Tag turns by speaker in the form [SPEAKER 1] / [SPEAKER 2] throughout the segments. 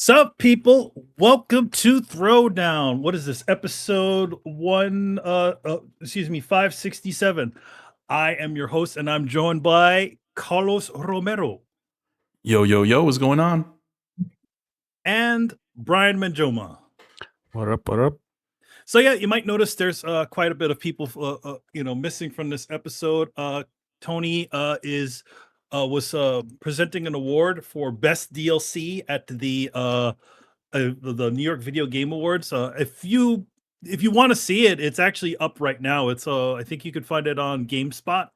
[SPEAKER 1] Sup, people? Welcome to Throwdown. What is this? Episode 567. I am your host, and I'm joined by Carlos Romero
[SPEAKER 2] Yo, yo, yo, what's going on?
[SPEAKER 1] and Brian Manjoma.
[SPEAKER 2] What up, what up?
[SPEAKER 1] So yeah, you might notice there's quite a bit of people missing from this episode. Tony was presenting an award for best DLC at the New York Video Game Awards. If you want to see it, it's actually up right now. It's I think you could find it on GameSpot.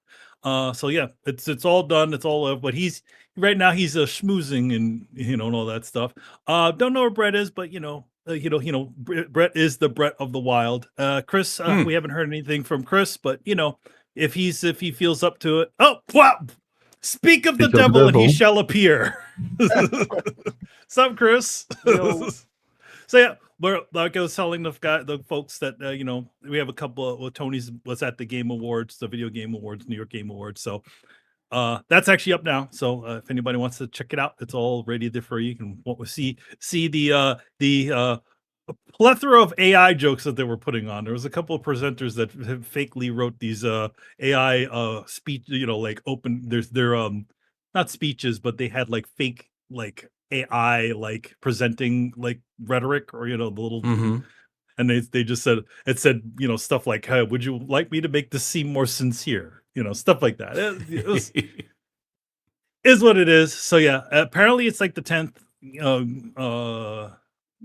[SPEAKER 1] So yeah, it's all done. It's all up. But he's right now he's schmoozing and and all that stuff. Don't know where Brett is, but Brett is the Brett of the Wild. Chris, we haven't heard anything from Chris, but if he feels up to it. Oh, wow. Speak of the devil and he shall appear. Sup, Chris? So yeah, like I was telling the folks that we have a couple of Tony's was at the Game Awards, the Video Game Awards, New York Game Awards. So that's actually up now. So if anybody wants to check it out, it's all ready there for you. You can see the plethora of AI jokes that they were putting on. There was a couple of presenters that fakely wrote these AI speech, like they're not speeches, but they had like fake like AI like presenting like rhetoric or the little and they just said stuff like, hey, would you like me to make this seem more sincere? Stuff like that. It was is what it is. So yeah, apparently it's like the 10th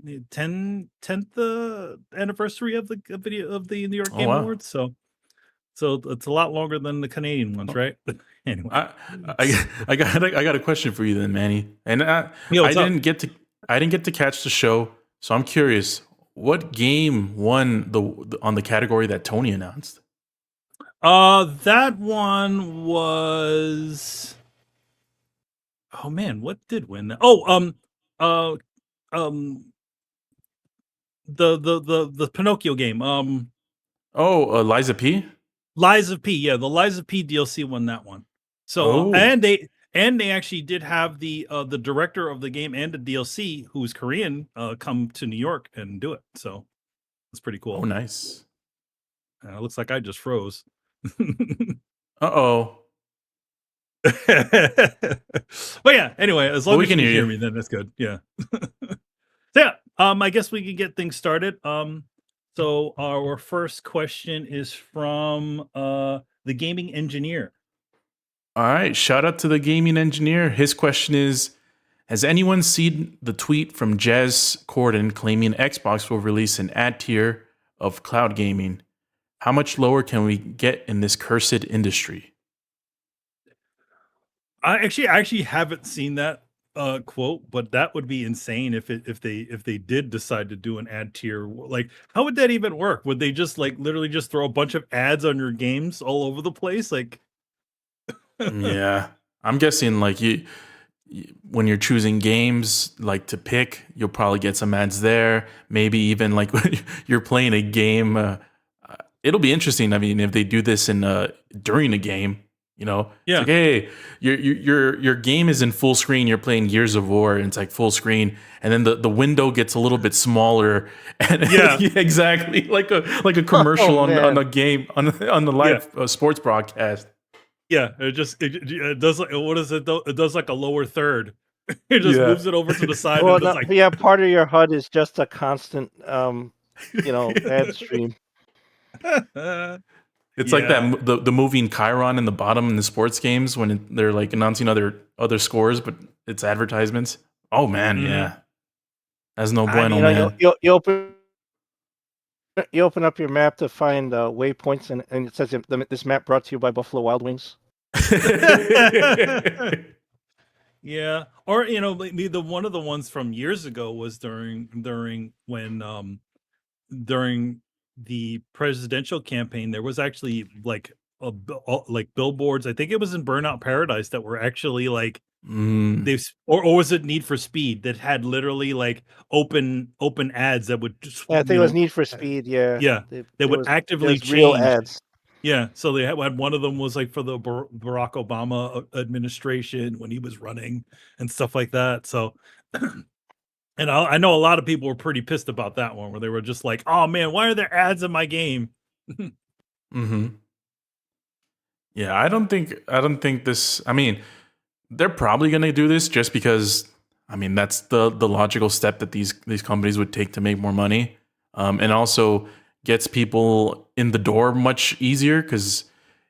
[SPEAKER 1] 10th anniversary of the New York Game Awards. So it's a lot longer than the Canadian ones, right? But anyway,
[SPEAKER 2] I got a question for you then, Manny. And I didn't get to catch the show, so I'm curious. What game won on the category that Tony announced?
[SPEAKER 1] That one was. Oh man, what did win that? The Pinocchio game.
[SPEAKER 2] Liza P.
[SPEAKER 1] Lies of P, yeah, the Lies of P DLC won that one. So and they actually did have the director of the game and the DLC, who's Korean, come to New York and do it. So it's pretty cool.
[SPEAKER 2] Oh, nice.
[SPEAKER 1] It looks like I just froze.
[SPEAKER 2] Uh-oh.
[SPEAKER 1] But yeah, anyway, as long as you can hear me, then that's good. Yeah. So yeah, I guess we can get things started. So our first question is from the gaming engineer.
[SPEAKER 2] All right, shout out to the gaming engineer. His question is, has anyone seen the tweet from Jez Corden claiming Xbox will release an ad tier of cloud gaming? How much lower can we get in this cursed industry?
[SPEAKER 1] I actually haven't seen that quote, but that would be insane if they did decide to do an ad tier. Like, how would that even work? Would they just like literally just throw a bunch of ads on your games all over the place? Like,
[SPEAKER 2] yeah, I'm guessing like you when you're choosing games like to pick, you'll probably get some ads there. Maybe even like when you're playing a game, it'll be interesting. I mean, if they do this during a game.
[SPEAKER 1] Yeah.
[SPEAKER 2] It's like, hey, your game is in full screen. You're playing Gears of War, and it's like full screen, and then the window gets a little bit smaller. And yeah, exactly, like a commercial on a game on the live sports broadcast.
[SPEAKER 1] Yeah, it does like, what is it? It does like a lower third. It just moves it over to the side.
[SPEAKER 3] Well, part of your HUD is just a constant, ad stream.
[SPEAKER 2] It's like that the movie in Chiron in the bottom in the sports games when they're like announcing other scores, but it's advertisements. Oh man, that's no bueno, man.
[SPEAKER 3] You open up your map to find waypoints, and it says this map brought to you by Buffalo Wild Wings.
[SPEAKER 1] Yeah, or the one of the ones from years ago was during the presidential campaign. There was actually like billboards. I think it was in Burnout Paradise that were actually like or was it Need for Speed that had literally like open ads that would just.
[SPEAKER 3] Yeah, I think it was Need for Speed. Yeah,
[SPEAKER 1] they would actively change
[SPEAKER 3] real ads.
[SPEAKER 1] Yeah, so they had one of them was like for the Barack Obama administration when he was running and stuff like that. So And I know a lot of people were pretty pissed about that one, where they were just like, "Oh man, why are there ads in my game?"
[SPEAKER 2] Mm-hmm. Yeah, I don't think this. I mean, they're probably going to do this just because. I mean, that's the logical step that these companies would take to make more money, and also gets people in the door much easier. Because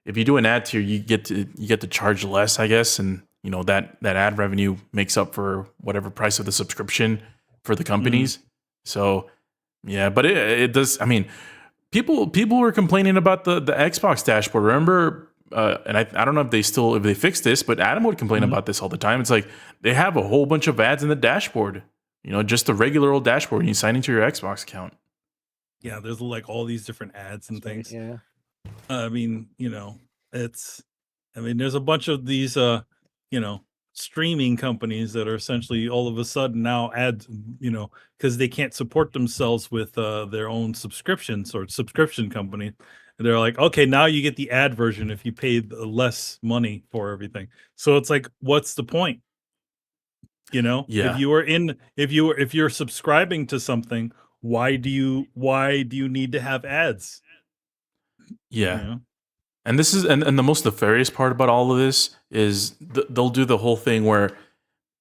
[SPEAKER 2] if you do an ad tier, you get to charge less, I guess, and that ad revenue makes up for whatever price of the subscription for the companies. So yeah, but it does. I mean, people were complaining about the Xbox dashboard. Remember, and I don't know if they fixed this, but Adam would complain about this all the time. It's like they have a whole bunch of ads in the dashboard. Just the regular old dashboard when you sign into your Xbox account.
[SPEAKER 1] Yeah, there's like all these different ads and things.
[SPEAKER 3] Yeah.
[SPEAKER 1] I mean, there's a bunch of these, streaming companies that are essentially all of a sudden now ads, because they can't support themselves with their own subscriptions or subscription company. And they're like, okay, now you get the ad version if you pay less money for everything. So it's like, what's the point?
[SPEAKER 2] Yeah.
[SPEAKER 1] If you're subscribing to something, why do you need to have ads?
[SPEAKER 2] Yeah. And this is and the most nefarious part about all of this is they'll do the whole thing where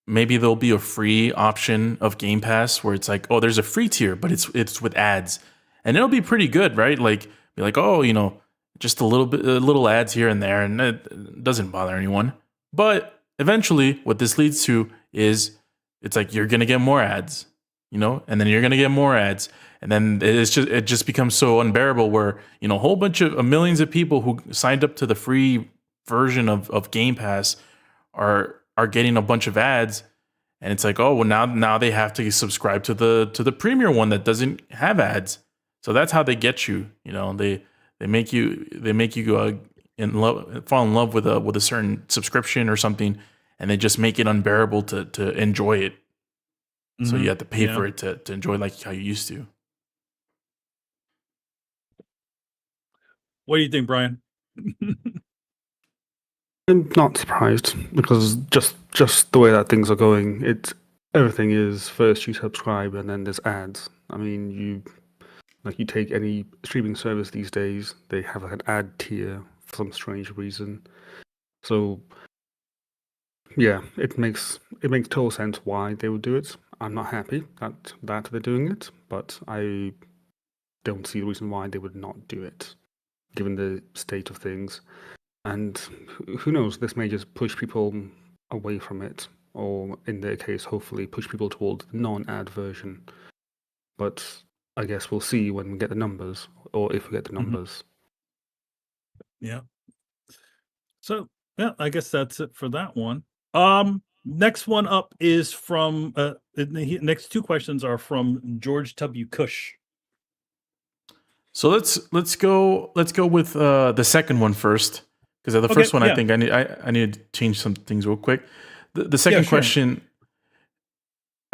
[SPEAKER 2] maybe there'll be a free option of Game Pass where it's like, oh, there's a free tier, but it's with ads, and it'll be pretty good, right? Like be like, oh, just a little ads here and there, and it doesn't bother anyone. But eventually, what this leads to is it's like you're gonna get more ads, and then you're gonna get more ads. And then it just becomes so unbearable where, a whole bunch of millions of people who signed up to the free version of Game Pass are getting a bunch of ads. And it's like, oh, well, now they have to subscribe to the premier one that doesn't have ads. So that's how they get you. They make you go fall in love with a certain subscription or something, and they just make it unbearable to enjoy it. So you have to pay for it to enjoy like how you used to.
[SPEAKER 1] What do you think, Brian?
[SPEAKER 4] I'm not surprised because just the way that things are going, everything is first you subscribe and then there's ads. I mean, you take any streaming service these days, they have an ad tier for some strange reason. So yeah, it makes total sense why they would do it. I'm not happy that they're doing it, but I don't see the reason why they would not do it, given the state of things. And who knows, this may just push people away from it, or in their case, hopefully push people towards the non-ad version. But I guess we'll see when we get the numbers, or if we get the numbers.
[SPEAKER 1] Yeah. So, yeah, I guess that's it for that one. Next one up is from the next two questions are from George W. Cush.
[SPEAKER 2] So let's go with the second one first, because the first one I think I need to change some things real quick. The second question: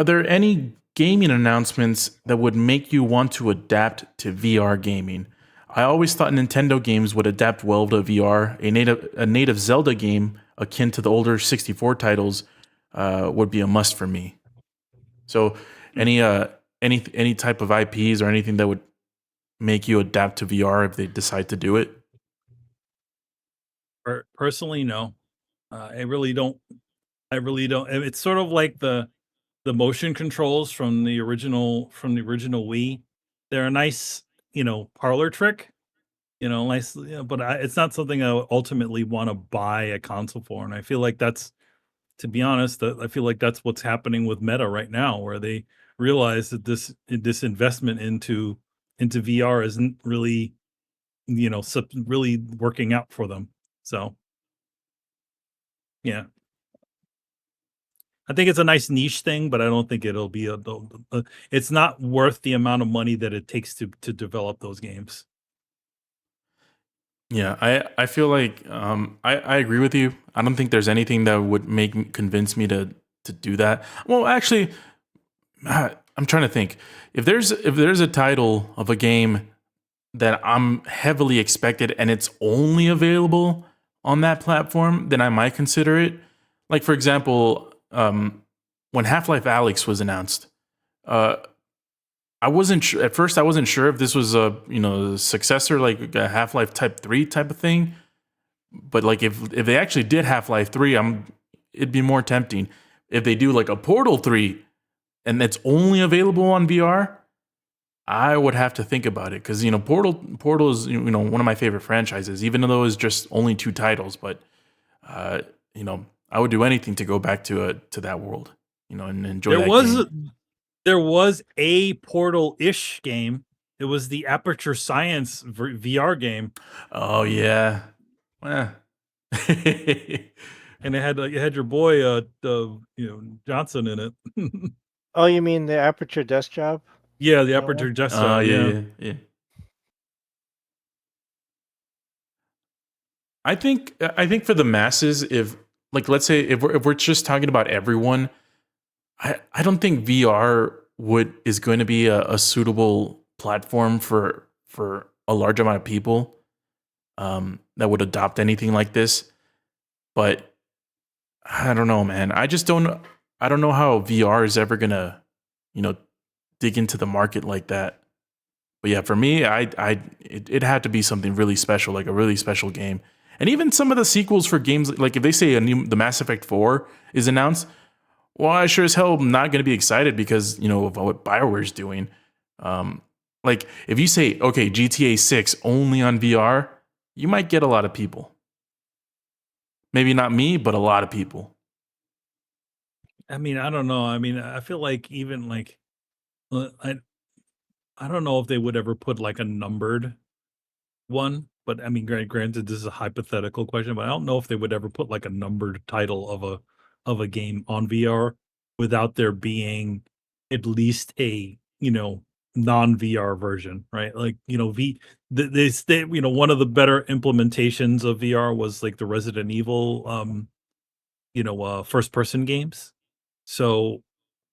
[SPEAKER 2] are there any gaming announcements that would make you want to adapt to VR gaming? I always thought Nintendo games would adapt well to VR. A native Zelda game akin to the older 64 titles would be a must for me. So any type of IPs or anything that would make you adapt to VR if they decide to do it?
[SPEAKER 1] Personally, no. I really don't. It's sort of like the motion controls from the original Wii. They're a nice, parlor trick, nice, but it's not something I would ultimately want to buy a console for. And I feel like to be honest, I feel like that's what's happening with Meta right now, where they realize that this investment into VR isn't really, really working out for them. So, yeah. I think it's a nice niche thing, but I don't think it'll be it's not worth the amount of money that it takes to develop those games.
[SPEAKER 2] Yeah, I feel like I agree with you. I don't think there's anything that would convince me to do that. Well, actually, I'm trying to think. If there's a title of a game that I'm heavily expected and it's only available on that platform, then I might consider it. Like, for example, when Half-Life Alyx was announced, I wasn't sure at first. I wasn't sure if this was a successor, like a Half-Life Type 3 type of thing. But like if they actually did Half-Life 3, it'd be more tempting. If they do like a Portal 3 and it's only available on VR, I would have to think about it because Portal is one of my favorite franchises, even though it's just only 2 titles. But I would do anything to go back to that world, and enjoy that game.
[SPEAKER 1] There was a Portal-ish game. It was the Aperture Science VR game.
[SPEAKER 2] Oh yeah, and
[SPEAKER 1] it had your boy Johnson in it.
[SPEAKER 3] Oh, you mean the Aperture Desk Job?
[SPEAKER 1] Yeah, the Aperture Desk Job.
[SPEAKER 2] Yeah. I think for the masses, if like let's say if we're just talking about everyone, I don't think VR is going to be a suitable platform for a large amount of people that would adopt anything like this. But I don't know, man. I don't know how VR is ever gonna, dig into the market like that. But yeah, for me, it had to be something really special, like a really special game. And even some of the sequels for games, like if they say the Mass Effect 4 is announced, well, I sure as hell am not going to be excited because, of what BioWare's doing. Like if you say, okay, GTA 6 only on VR, you might get a lot of people. Maybe not me, but a lot of people.
[SPEAKER 1] I mean, I don't know. I mean, I feel like even like, I don't know if they would ever put like a numbered one, but I mean, granted, this is a hypothetical question, but I don't know if they would ever put like a numbered title of a game on VR without there being at least a non-VR version, right? Like one of the better implementations of VR was like the Resident Evil first person games. So,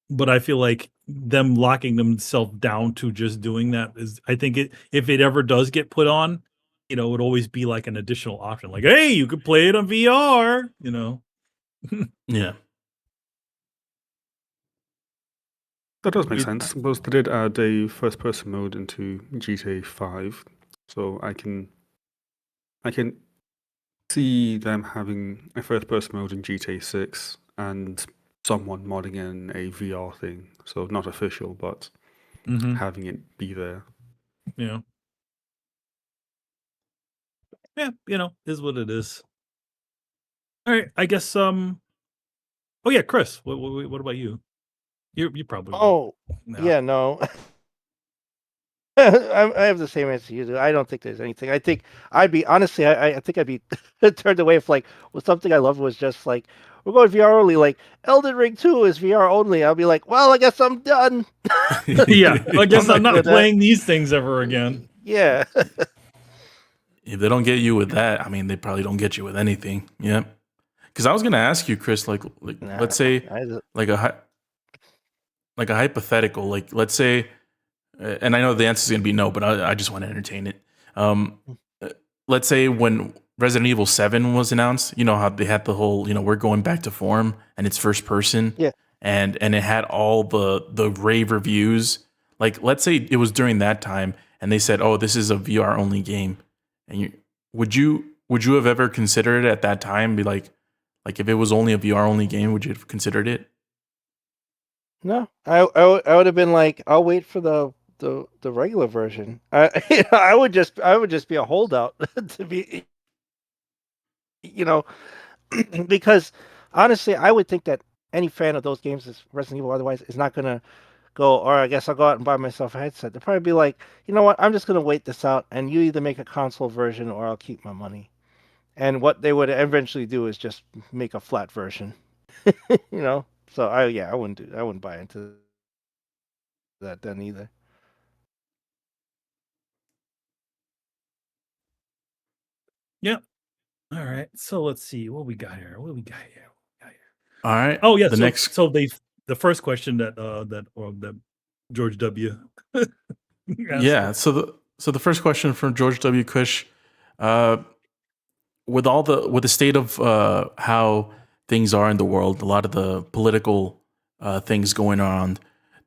[SPEAKER 1] but I feel like them locking themselves down to just doing that is, I think if it ever does get put on, it would always be like an additional option. Like, hey, you could play it on VR,
[SPEAKER 2] Yeah.
[SPEAKER 4] That does make sense because they did add a first-person mode into GTA 5, so I can see them having a first-person mode in GTA 6 and someone modding in a VR thing. So not official, but having it be there.
[SPEAKER 1] Yeah. Yeah, is what it is. All right, I guess. Oh yeah, Chris. What about you? You probably.
[SPEAKER 3] Oh, yeah, no. I have the same answer you do. I don't think there's anything. I think I'd be honestly. I think I'd be turned away if something I loved was just like we're going VR only. Like Elden Ring 2 is VR only. I'll be like, well, I guess I'm done.
[SPEAKER 1] Yeah, I guess I'm not playing these things ever again.
[SPEAKER 3] Yeah.
[SPEAKER 2] If they don't get you with that, I mean, they probably don't get you with anything. Yeah. Because I was gonna ask you, Chris, let's say like a hypothetical, like let's say, and I know the answer is gonna be no, but I just want to entertain it. Let's say when Resident Evil 7 was announced, you know how they had the whole, we're going back to form, and it's first person,
[SPEAKER 3] yeah,
[SPEAKER 2] and it had all the rave reviews. Like let's say it was during that time, and they said, oh, this is a VR only game, and would you have ever considered it at that time? Be like if it was only a VR only game, would you have considered it?
[SPEAKER 3] No, I would have been like, I'll wait for the regular version. I would just be a holdout to be, because honestly, I would think that any fan of those games, as Resident Evil otherwise, is not gonna go, or I guess I'll go out and buy myself a headset. They'll probably be like, you know what, I'm just gonna wait this out, and you either make a console version or I'll keep my money. And what they would eventually do is just make a flat version, So I wouldn't buy into that then either.
[SPEAKER 1] Yeah. All right. So let's see what we got here.
[SPEAKER 2] All right.
[SPEAKER 1] Oh yeah. The first question that George W.
[SPEAKER 2] Yeah. So the first question from George W. Cush, with the state of how things are in the world, a lot of the political things going on,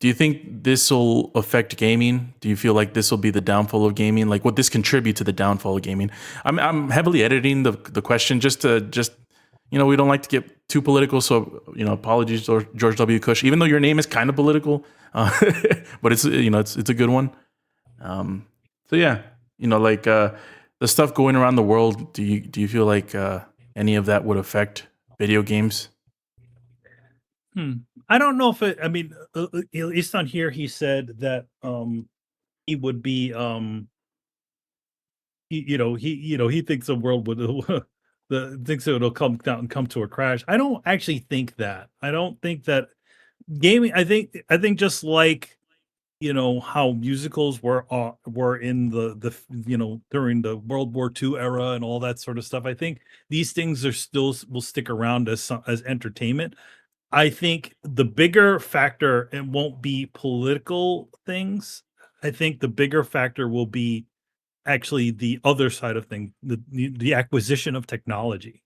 [SPEAKER 2] do you think this will affect gaming? Do you feel like this will be the downfall of gaming? Like, would this contribute to the downfall of gaming? I'm heavily editing the question just to we don't like to get too political, so apologies, George W. Cush. Even though your name is kind of political, but it's it's a good one. So yeah, like the stuff going around the world. Do you feel like any of that would affect video games?
[SPEAKER 1] I don't know if it. I mean, at least on here, he said that he would be he thinks the world would thinks it'll come down and come to a crash. I don't actually think that. I don't think that gaming. I think just like how musicals were in the during the World War II era and all that sort of stuff. I think these things are still will stick around as entertainment. I think the bigger factor, it won't be political things. I think the bigger factor will be actually the other side of things, the acquisition of technology.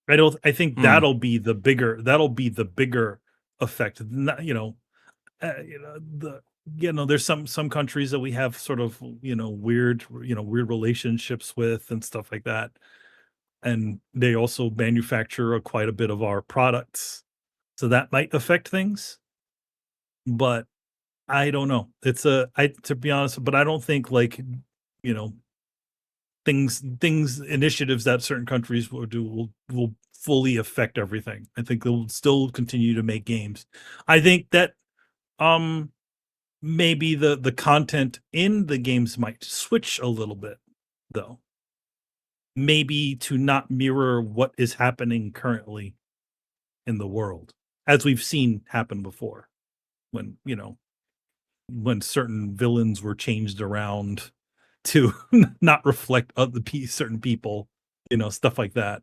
[SPEAKER 1] I think that'll be the bigger effect. Not, there's some countries that we have sort of weird relationships with and stuff like that, and they also manufacture quite a bit of our products. So that might affect things, but I don't know. To be honest, but I don't think like, initiatives that certain countries will do will fully affect everything. I think they'll still continue to make games. I think that maybe the content in the games might switch a little bit though. Maybe to not mirror what is happening currently in the world, as we've seen happen before, when when certain villains were changed around to not reflect other certain people, stuff like that.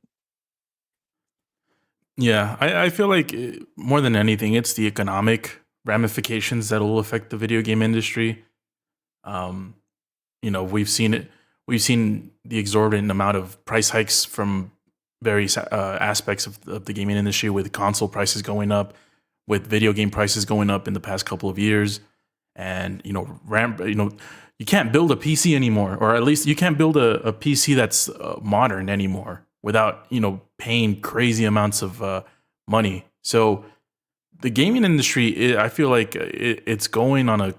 [SPEAKER 2] Yeah, I feel like more than anything, it's the economic ramifications that will affect the video game industry. We've seen it. We've seen the exorbitant amount of price hikes from various aspects of the gaming industry, with console prices going up, with video game prices going up in the past couple of years, and you can't build a PC anymore, or at least you can't build a PC that's modern anymore without paying crazy amounts of money. So the gaming industry, I feel like it's going on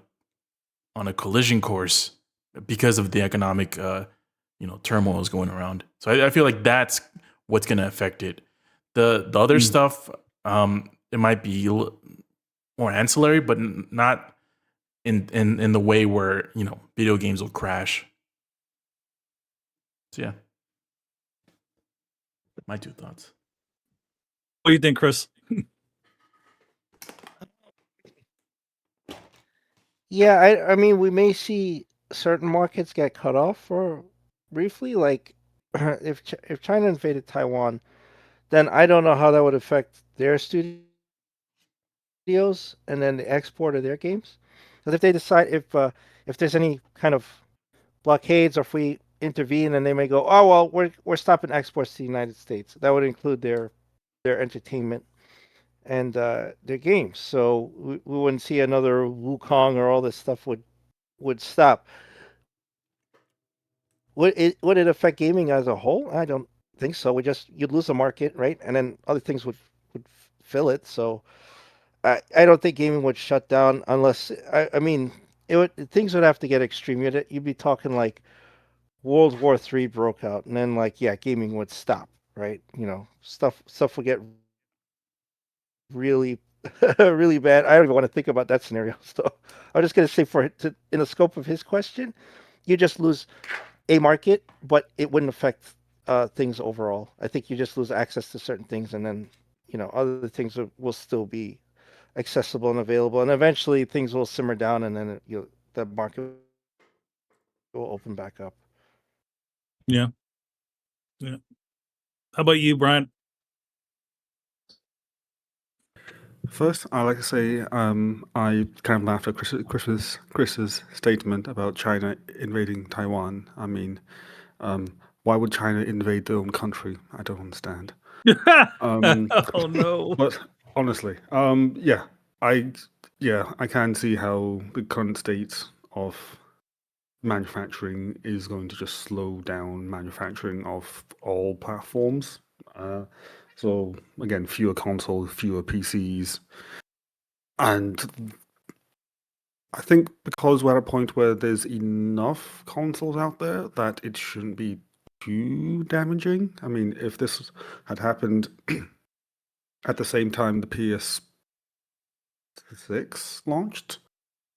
[SPEAKER 2] a collision course because of the economic turmoil is going around. So I feel like that's what's going to affect it. The other stuff, it might be more ancillary, but not in the way where video games will crash. So yeah, my two thoughts.
[SPEAKER 1] What do you think, Chris?
[SPEAKER 3] Yeah, I mean, we may see certain markets get cut off for briefly. Like, if China invaded Taiwan, then I don't know how that would affect their studios and then the export of their games. Because if they decide if there's any kind of blockades, or if we intervene, and they may go, oh well, we're stopping exports to the United States. That would include their entertainment and their games. So we wouldn't see another Wukong, or all this stuff would stop. Would it affect gaming as a whole? I don't think so. You'd lose a market, right? And then other things would fill it. So I don't think gaming would shut down unless I mean things would have to get extreme. You'd be talking like World War III broke out, and then gaming would stop, right? Stuff would get really really bad. I don't even want to think about that scenario. So I'm just gonna say, in the scope of his question, you just lose a market, but it wouldn't affect things overall. I think you just lose access to certain things, and then other things will still be accessible and available, and eventually things will simmer down, and then the market will open back up.
[SPEAKER 1] Yeah. How about you, Brian?
[SPEAKER 4] First, I like to say I kind of laughed at Chris's statement about China invading Taiwan. I mean, why would China invade their own country? I don't understand.
[SPEAKER 1] Oh no!
[SPEAKER 4] But honestly, yeah, I can see how the current state of manufacturing is going to just slow down manufacturing of all platforms. So again, fewer consoles, fewer PCs, and I think because we're at a point where there's enough consoles out there that it shouldn't be too damaging. I mean, if this had happened at the same time the PS6 launched,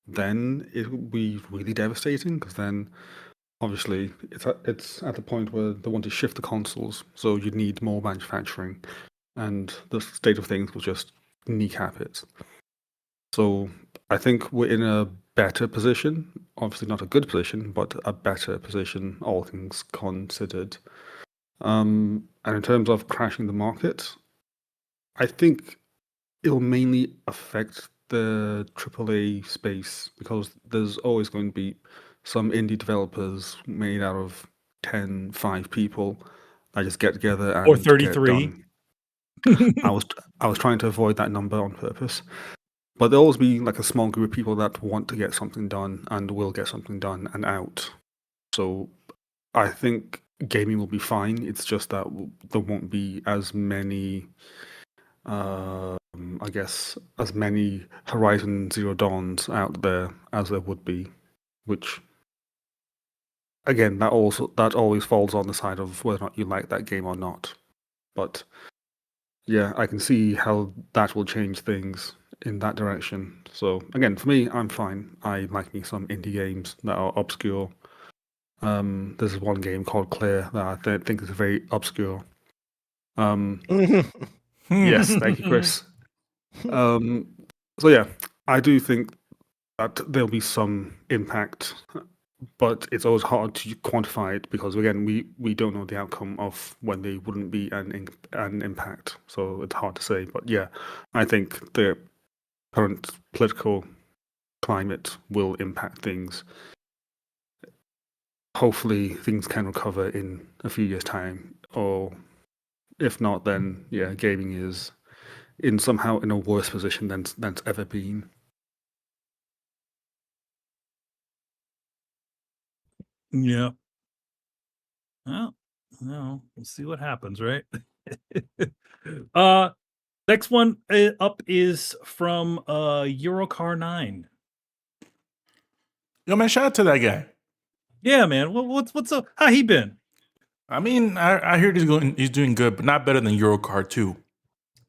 [SPEAKER 4] then it would be really devastating because then obviously it's at the point where they want to shift the consoles, so you need more manufacturing, and the state of things will just kneecap it. So I think we're in a better position. Obviously, not a good position, but a better position, all things considered. And in terms of crashing the market, I think it'll mainly affect the AAA space because there's always going to be some indie developers made out of 5 people that just get together and
[SPEAKER 1] Or
[SPEAKER 4] get
[SPEAKER 1] 33.
[SPEAKER 4] done. I was trying to avoid that number on purpose. But there'll always be like a small group of people that want to get something done and will get something done and out. So I think gaming will be fine. It's just that there won't be as many, I guess, as many Horizon Zero Dawns out there as there would be, which again, that always falls on the side of whether or not you like that game or not. But yeah, I can see how that will change things in that direction. So again, for me, I'm fine. I like me some indie games that are obscure. There's one game called Claire that I think is very obscure. Yes, thank you, Chris. So yeah, I do think that there'll be some impact, but it's always hard to quantify it because again, we don't know the outcome of when there wouldn't be an impact. So it's hard to say. But yeah, I think the current political climate will impact things. Hopefully, things can recover in a few years' time, or if not, then yeah, gaming is somehow in a worse position than it's ever been.
[SPEAKER 1] Yeah. Well, no, we'll see what happens, right? Next one up is from Eurocar 9.
[SPEAKER 2] Yo, man, shout out to that guy.
[SPEAKER 1] Yeah, man. What's up? How he been?
[SPEAKER 2] I mean, I heard he's doing good, but not better than Eurocar 2.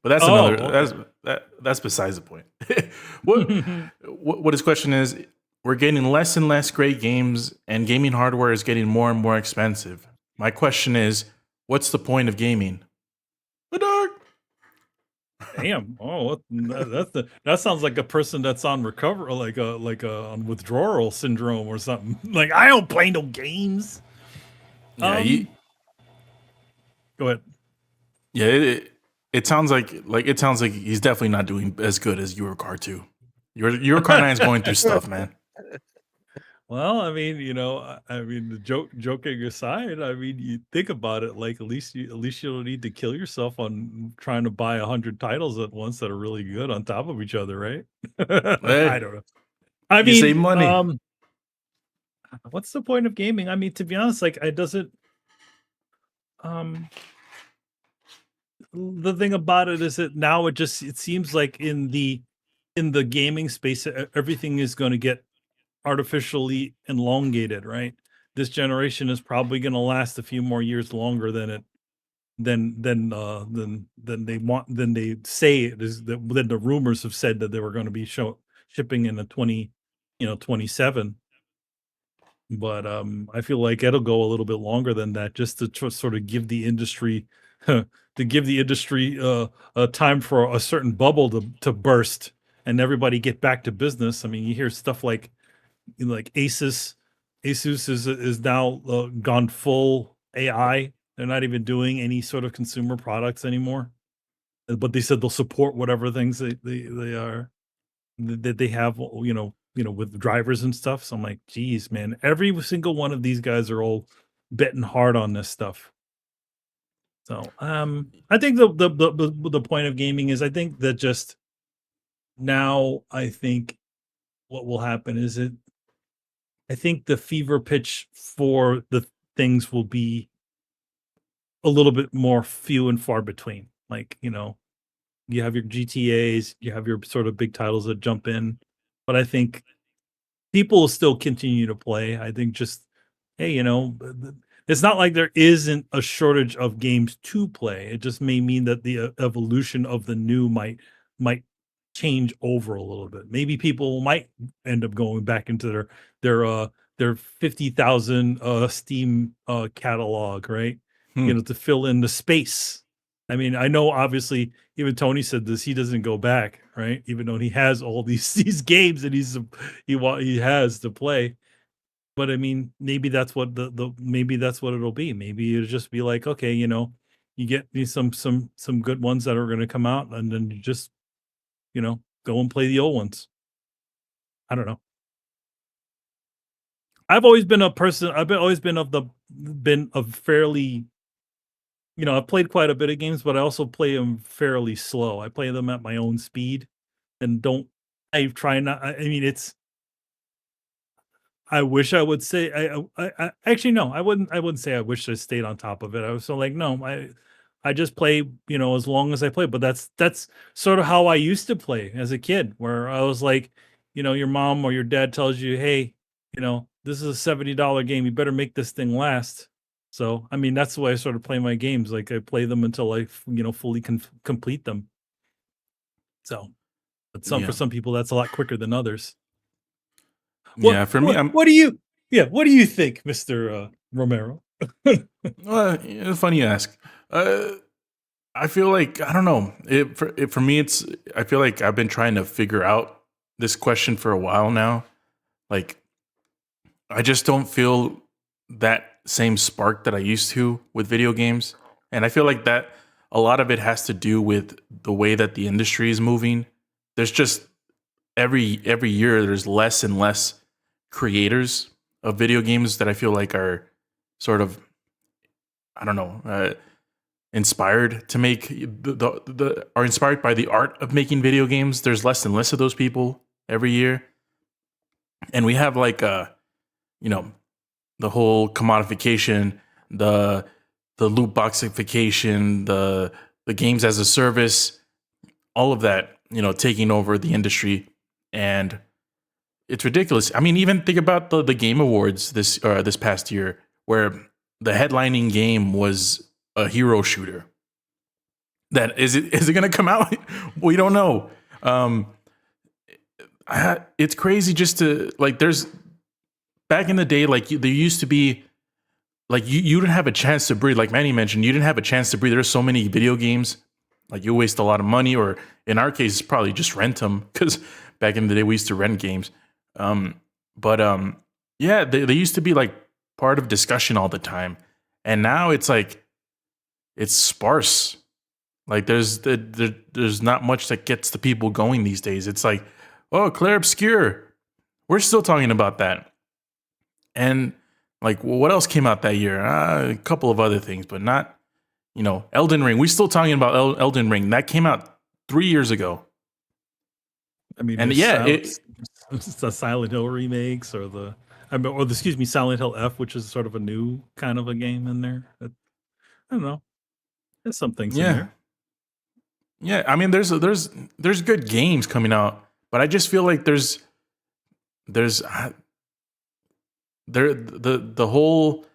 [SPEAKER 2] But that's
[SPEAKER 1] Okay.
[SPEAKER 2] that's besides the point. What his question is, we're getting less and less great games, and gaming hardware is getting more and more expensive. My question is, what's the point of gaming? The dark.
[SPEAKER 1] Damn. Oh, that sounds like a person that's on recovery, like a on withdrawal syndrome or something. Like, I don't play no games.
[SPEAKER 2] Yeah,
[SPEAKER 1] Go ahead.
[SPEAKER 2] yeah. It sounds like he's definitely not doing as good as Eurocar 2. Eurocar 9 is going through stuff, man.
[SPEAKER 1] Well, I mean, the joking aside, I mean, you think about it, like at least you don't need to kill yourself on trying to buy 100 titles at once that are really good on top of each other, right?
[SPEAKER 2] Hey,
[SPEAKER 1] I don't know. I
[SPEAKER 2] you
[SPEAKER 1] mean,
[SPEAKER 2] save money.
[SPEAKER 1] What's the point of gaming? I mean, to be honest, like it doesn't. The thing about it is that now it seems like in the gaming space, everything is going to get artificially elongated, right? This generation is probably going to last a few more years longer than they say it is, than the rumors have said that they were going to be shipping in the 27. But I feel like it'll go a little bit longer than that, just to sort of give the industry a time for a certain bubble to burst and everybody get back to business. I mean, you hear stuff like Asus is now gone full AI. They're not even doing any sort of consumer products anymore. But they said they'll support whatever things they are that they have, with drivers and stuff. So I'm like, geez, man, every single one of these guys are all betting hard on this stuff. So I think the point of gaming is, I think that just now I think what will happen is I think the fever pitch for the things will be a little bit more few and far between. Like, you have your GTAs, you have your sort of big titles that jump in, but I think people will still continue to play. I think just, hey, it's not like there isn't a shortage of games to play. It just may mean that the evolution of the new might change over a little bit. Maybe people might end up going back into their 50,000 Steam catalog, right? To fill in the space. I mean, I know obviously even Tony said this, he doesn't go back, right? Even though he has all these games that he has to play. But I mean, maybe that's what maybe that's what it'll be. Maybe it'll just be like, okay, you get these some good ones that are going to come out, and then you just go and play the old ones. I don't know. I've always been a person. Always been a fairly, I've played quite a bit of games, but I also play them fairly slow. I play them at my own speed, and don't. I try not. I mean, I wish I would say I actually no, I wouldn't say I wish I stayed on top of it. I was so like, no, I just play, as long as I play. But that's sort of how I used to play as a kid, where I was like, your mom or your dad tells you, hey, this is a $70 game, you better make this thing last. So I mean, that's the way I sort of play my games. Like I play them until I fully complete them. So, but for some people, that's a lot quicker than others.
[SPEAKER 2] For me,
[SPEAKER 1] what do you think, Mr. Romero?
[SPEAKER 2] Well, funny you ask. I feel like, I don't know. For me, I feel like I've been trying to figure out this question for a while now. Like, I just don't feel that same spark that I used to with video games. And I feel like that a lot of it has to do with the way that the industry is moving. There's just every year there's less and less creators of video games that I feel like are sort of, I don't know, inspired to make are inspired by the art of making video games. There's less and less of those people every year. And we have like the whole commodification, the loot boxification, the games as a service, all of that, taking over the industry. And it's ridiculous. I mean, even think about the Game Awards this past year, where the headlining game was a hero shooter. That is it going to come out? We don't know. It's crazy just to like. There's back in the day, like there used to be, like you didn't have a chance to breathe. Like Manny mentioned, you didn't have a chance to breathe. There's so many video games. Like you waste a lot of money, or in our case, probably just rent them, because back in the day we used to rent games. Yeah, they used to be like part of discussion all the time, and now it's like it's sparse. Like there's not much that gets the people going these days. It's like, oh, Claire Obscure, we're still talking about that, and like, well, what else came out that year? A couple of other things, but not, Elden Ring. We're still talking about Elden Ring. That came out 3 years ago.
[SPEAKER 1] I mean,
[SPEAKER 2] and
[SPEAKER 1] it's the Silent Hill remakes, or excuse me, Silent Hill F, which is sort of a new kind of a game in there. I don't know. There's some things in there.
[SPEAKER 2] Yeah, I mean, there's good games coming out, but I just feel like there's the whole.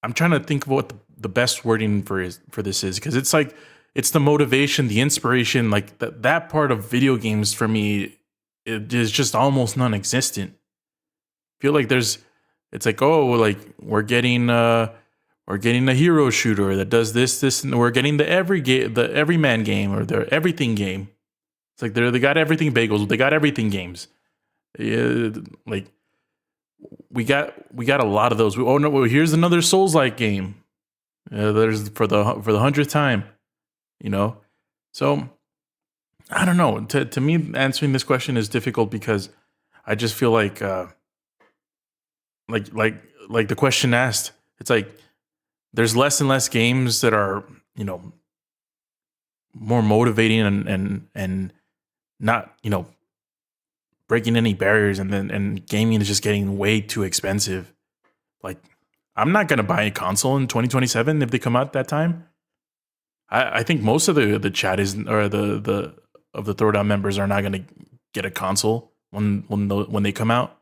[SPEAKER 2] I'm trying to think of what the best wording for this is, because it's like it's the motivation, the inspiration, like that part of video games for me, it is just almost non-existent. I feel like it's like, oh, like we're getting a hero shooter that does this, and we're getting the everyman game, or the everything game. It's like they got everything bagels, they got everything games. Like we got a lot of those. Oh no, here's another Souls-like game. There's for the 100th time, So I don't know. To me, answering this question is difficult, because I just feel like the question asked, it's like there's less and less games that are more motivating and not breaking any barriers, and gaming is just getting way too expensive. Like, I'm not gonna buy a console in 2027 if they come out that time. I think most of the chat is, or the of the Throwdown members are not gonna get a console when they come out.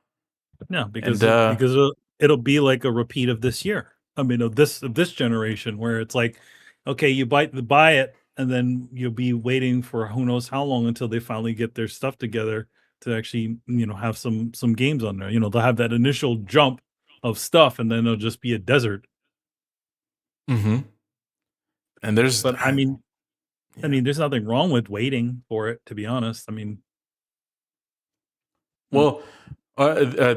[SPEAKER 1] Yeah, because
[SPEAKER 2] And
[SPEAKER 1] it'll be like a repeat of this year. I mean, of this generation, where it's like, okay, you buy it, and then you'll be waiting for who knows how long until they finally get their stuff together to actually, have some games on there. They'll have that initial jump of stuff, and then it'll just be a desert.
[SPEAKER 2] mm-hmm. And there's,
[SPEAKER 1] But I mean,
[SPEAKER 2] yeah.
[SPEAKER 1] there's nothing wrong with waiting for it, to be honest. I mean,
[SPEAKER 2] Well,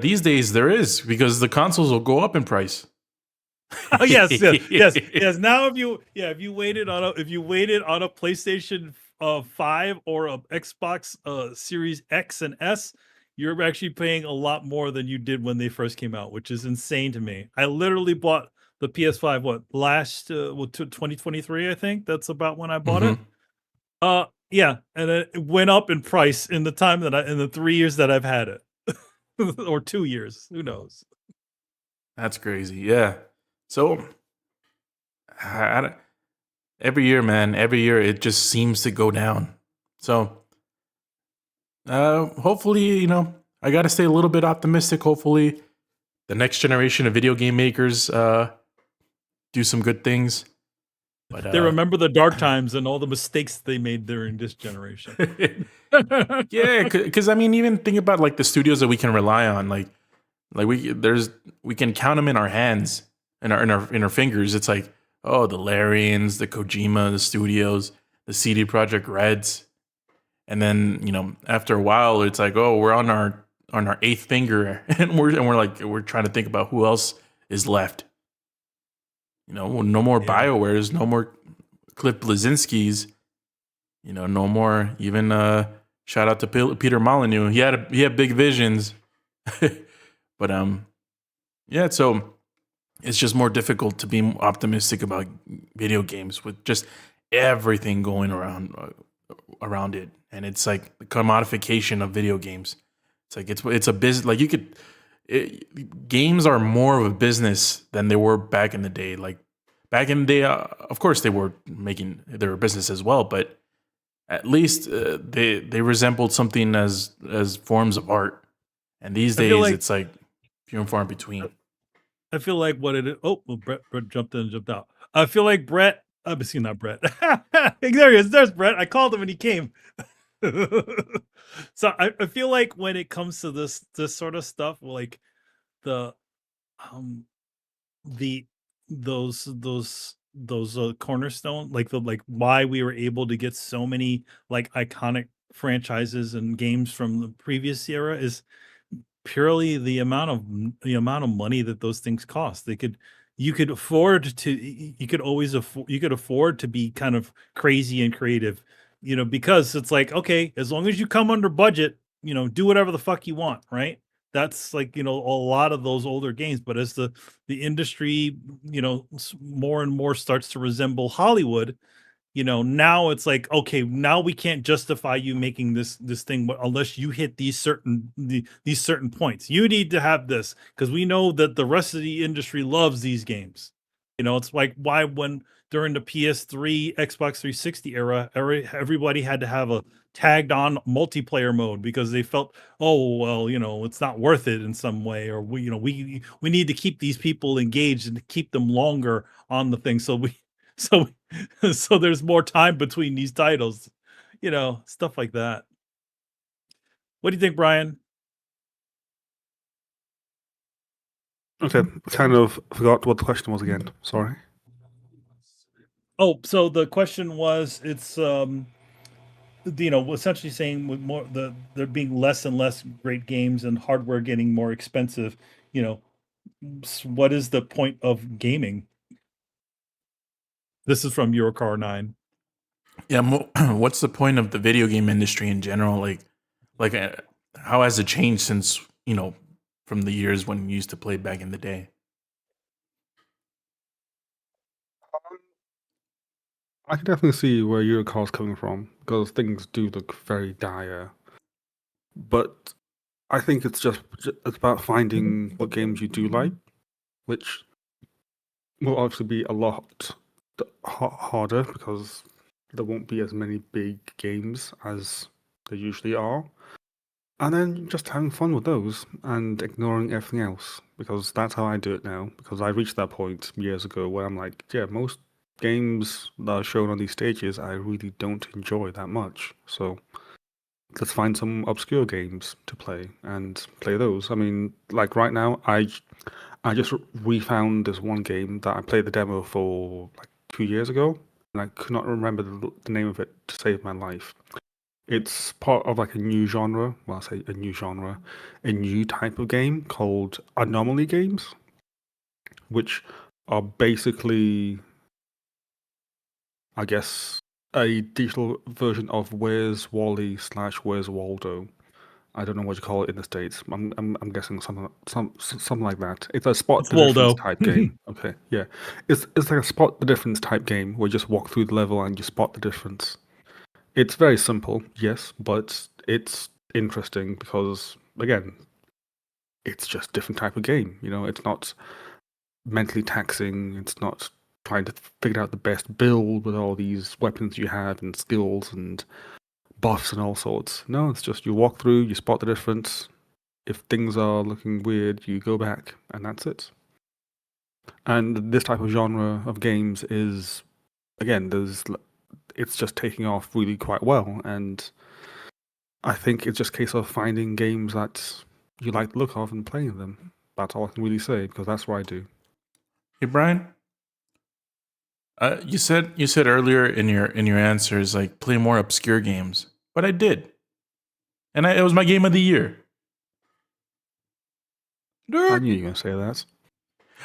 [SPEAKER 2] these days there is, because the consoles will go up in price.
[SPEAKER 1] oh yes. Now if you waited on a PlayStation 5 or a Xbox Series X and S, you're actually paying a lot more than you did when they first came out, which is insane to me. I literally bought the PS5 last 2023, I think. That's about when I bought it. Yeah, and it went up in price in the time in the 3 years that I've had it. Or 2 years, who knows.
[SPEAKER 2] That's crazy. Yeah. So every year, man, it just seems to go down. So hopefully, I got to stay a little bit optimistic. Hopefully the next generation of video game makers do some good things. But
[SPEAKER 1] they remember the dark times and all the mistakes they made during this generation.
[SPEAKER 2] Yeah, because I mean, even think about like the studios that we can rely on. Like we can count them in our hands, in our fingers. It's like, oh, the Larians, the Kojima, the studios, the CD Projekt Reds, and then after a while, it's like, oh, we're on our eighth finger, and we're trying to think about who else is left. No more BioWares, no more Cliff Blazinski's, no more even shout out to Peter Molyneux. He had big visions. But yeah, so it's just more difficult to be optimistic about video games with just everything going around it, and it's like the commodification of video games. It's like it's a business. Like games are more of a business than they were back in the day. Like back in the day, of course they were a business as well, but at least they resembled something as forms of art. And these days, it's like few and far in between.
[SPEAKER 1] I feel like what it is. Oh, well, Brett jumped in and jumped out. I feel like Brett. Obviously not Brett. There he is. There's Brett. I called him and he came. So I feel like when it comes to this sort of stuff, like the those cornerstone, like why we were able to get so many like iconic franchises and games from the previous era is purely the amount of money that those things cost. You could always afford to be kind of crazy and creative, because it's like, okay, as long as you come under budget, do whatever the fuck you want, right? That's like, a lot of those older games. But as the industry, more and more starts to resemble Hollywood, now it's like, okay, now we can't justify you making this thing unless you hit these certain points. You need to have this because we know that the rest of the industry loves these games. It's like why when during the PS3, Xbox 360 era, everybody had to have a tagged on multiplayer mode because they felt, oh well, it's not worth it in some way, or we need to keep these people engaged and keep them longer on the thing, so so there's more time between these titles, stuff like that. What do you think, Brian?
[SPEAKER 4] Okay, kind of forgot what the question was again. Sorry.
[SPEAKER 1] Oh, so the question was, it's essentially saying with more there being less and less great games and hardware getting more expensive, what is the point of gaming? This is from Eurocar9.
[SPEAKER 2] Yeah, what's the point of the video game industry in general? Like how has it changed since from the years when you used to play back in the day?
[SPEAKER 4] I can definitely see where your car's coming from, because things do look very dire. But I think it's about finding what games you do like, which will obviously be a lot harder because there won't be as many big games as there usually are. And then just having fun with those and ignoring everything else, because that's how I do it now. Because I reached that point years ago where I'm like, yeah, most games that are shown on these stages I really don't enjoy that much. So let's find some obscure games to play and play those. I mean, like right now, I just refound this one game that I played the demo for like 2 years ago, and I could not remember the name of it to save my life. It's part of like a new genre. Well, I say a new genre, a new type of game called anomaly games, which are basically, I guess, a digital version of Where's Wally / Where's Waldo. I don't know what you call it in the States. I'm guessing something like that. It's a spot
[SPEAKER 1] It's
[SPEAKER 4] the difference
[SPEAKER 1] Waldo.
[SPEAKER 4] type game. Okay, yeah. It's like a spot the difference type game where you just walk through the level and you spot the difference. It's very simple, yes, but it's interesting because again, it's just different type of game. You know, it's not mentally taxing. It's not trying to figure out the best build with all these weapons you have and skills and buffs and all sorts. No, it's just you walk through, you spot the difference. If things are looking weird, you go back, and that's it. And this type of genre of games is, again, it's just taking off really quite well. And I think it's just a case of finding games that you like the look of and playing them. That's all I can really say because that's what I do.
[SPEAKER 2] Hey, Brian. You said earlier in your answers like play more obscure games, but I did, and it was my game of the year.
[SPEAKER 4] I knew you were going to say that.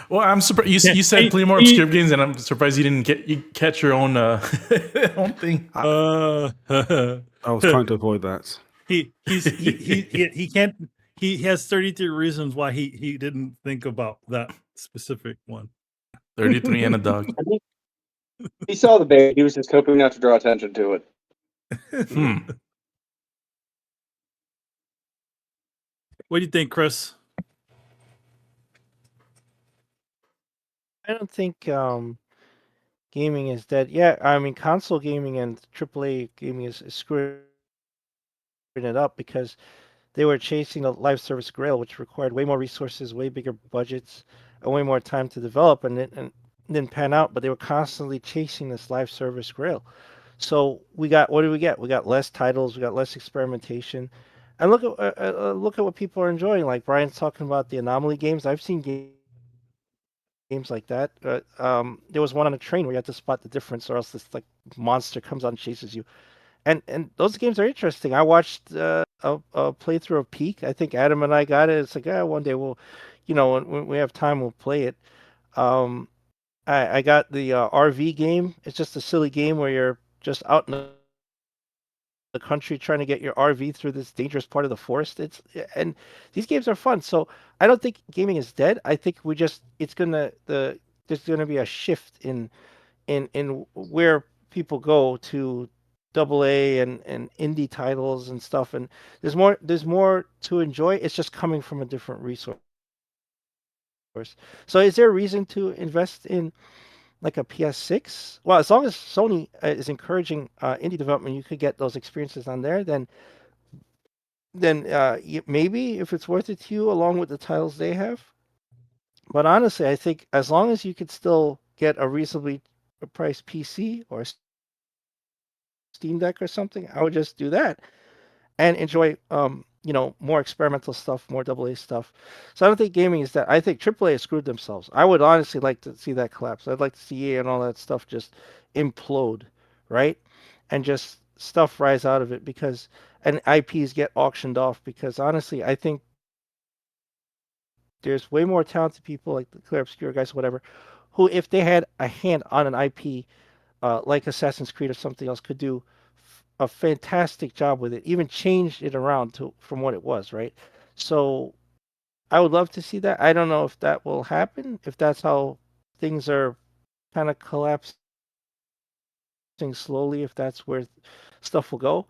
[SPEAKER 2] Well, I'm surprised you said play more obscure games, and I'm surprised you didn't catch your own own thing.
[SPEAKER 4] I was trying to avoid that.
[SPEAKER 1] He can't. He has 33 reasons why he didn't think about that specific one.
[SPEAKER 2] 33 and a dog.
[SPEAKER 5] He saw the bait. He was just hoping not to draw attention to it.
[SPEAKER 1] What do you think, Chris?
[SPEAKER 3] I don't think gaming is dead. Yeah, I mean console gaming and AAA gaming is screwing it up because they were chasing a live service grail, which required way more resources, way bigger budgets, and way more time to develop, and didn't pan out. But they were constantly chasing this live service grail. So what did we get? We got less titles, we got less experimentation, and look at what people are enjoying. Like Brian's talking about the anomaly games. I've seen games like that. There was one on a train where you had to spot the difference, or else this like monster comes out and chases you. And those games are interesting. I watched a playthrough of Peak. I think Adam and I got it. It's like, one day we'll, when we have time, we'll play it. I got the RV game. It's just a silly game where you're just out in the country trying to get your RV through this dangerous part of the forest. And these games are fun. So I don't think gaming is dead. I think there's gonna be a shift in where people go to AA and indie titles and stuff, and there's more to enjoy. It's just coming from a different resource. So is there a reason to invest in like a PS6? Well, as long as Sony is encouraging indie development, you could get those experiences on there. Then maybe if it's worth it to you, along with the titles they have. But honestly, I think as long as you could still get a reasonably priced PC or Steam Deck or something, I would just do that and enjoy more experimental stuff, more AA stuff. So I don't think gaming is that. I think AAA has screwed themselves. I would honestly like to see that collapse. I'd like to see EA and all that stuff just implode, right? And just stuff rise out of it and IPs get auctioned off because honestly, I think there's way more talented people like the Clear Obscure guys, whatever, who if they had a hand on an IP like Assassin's Creed or something else could do a fantastic job with it, even changed it around from what it was, right? So I would love to see that. I don't know if that will happen, if that's how things are kind of collapsing slowly if that's where stuff will go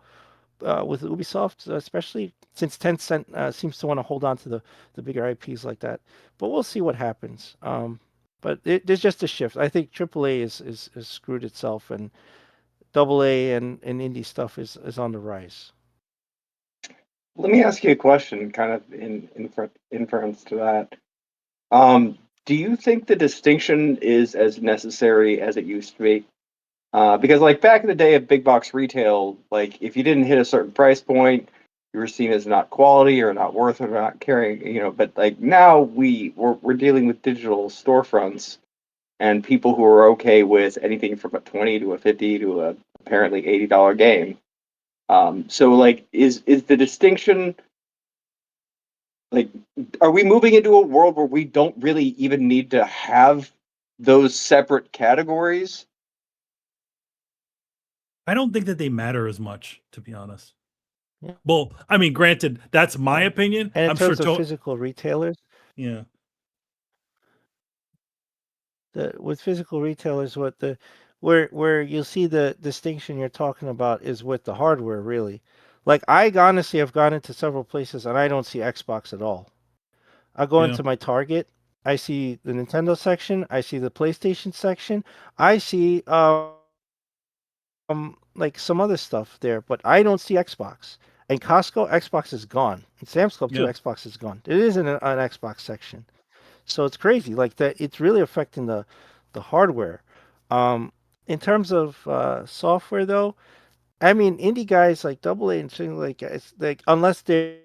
[SPEAKER 3] with Ubisoft, especially since Tencent seems to want to hold on to the bigger IPs like that. But we'll see what happens. But there's just a shift. I think AAA is screwed itself, and AA and indie stuff is on the rise.
[SPEAKER 5] Let me ask you a question, kind of in inference to that. Do you think the distinction is as necessary as it used to be? Because like back in the day of big box retail, like if you didn't hit a certain price point, you were seen as not quality or not worth it or not carrying, But like now we're dealing with digital storefronts and people who are okay with anything from a 20 to a 50 to a apparently $80 game. So like is the distinction like are we moving into a world where we don't really even need to have those separate categories?
[SPEAKER 1] I don't think that they matter as much, to be honest.
[SPEAKER 3] Yeah.
[SPEAKER 1] Well, I mean, granted, that's my opinion.
[SPEAKER 3] And in
[SPEAKER 1] I'm
[SPEAKER 3] terms
[SPEAKER 1] sure.
[SPEAKER 3] of physical retailers,
[SPEAKER 1] Yeah.
[SPEAKER 3] with physical retailers, where you'll see the distinction you're talking about is with the hardware, really. Like I honestly have gone into several places and I don't see Xbox at all. I go
[SPEAKER 1] Yeah.
[SPEAKER 3] into my Target, I see the Nintendo section, I see the PlayStation section, I see like some other stuff there, but I don't see Xbox. And Costco, Xbox is gone. And Sam's Club too,
[SPEAKER 1] Yeah.
[SPEAKER 3] Xbox is gone. It isn't an Xbox section. So it's crazy. Like that, it's really affecting the hardware. In terms of software, though, I mean, indie guys like AA and things like it's like unless they're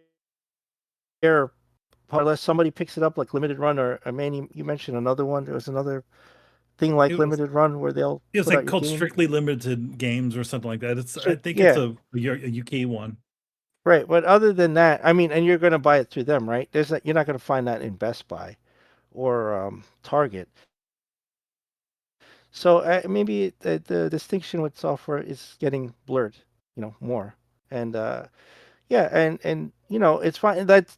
[SPEAKER 3] unless somebody picks it up like Limited Run or Manny, you mentioned another one. There was another thing like
[SPEAKER 1] It was,
[SPEAKER 3] Limited Run where they'll
[SPEAKER 1] it was
[SPEAKER 3] put out
[SPEAKER 1] like
[SPEAKER 3] your
[SPEAKER 1] called
[SPEAKER 3] game.
[SPEAKER 1] Strictly Limited Games or something like that. I think it's
[SPEAKER 3] Yeah,
[SPEAKER 1] a UK one.
[SPEAKER 3] right. But other than that, I mean, and you're going to buy it through them, right? You're not going to find that in Best Buy or Target. So maybe the distinction with software is getting blurred, more. And yeah, and it's fine. That's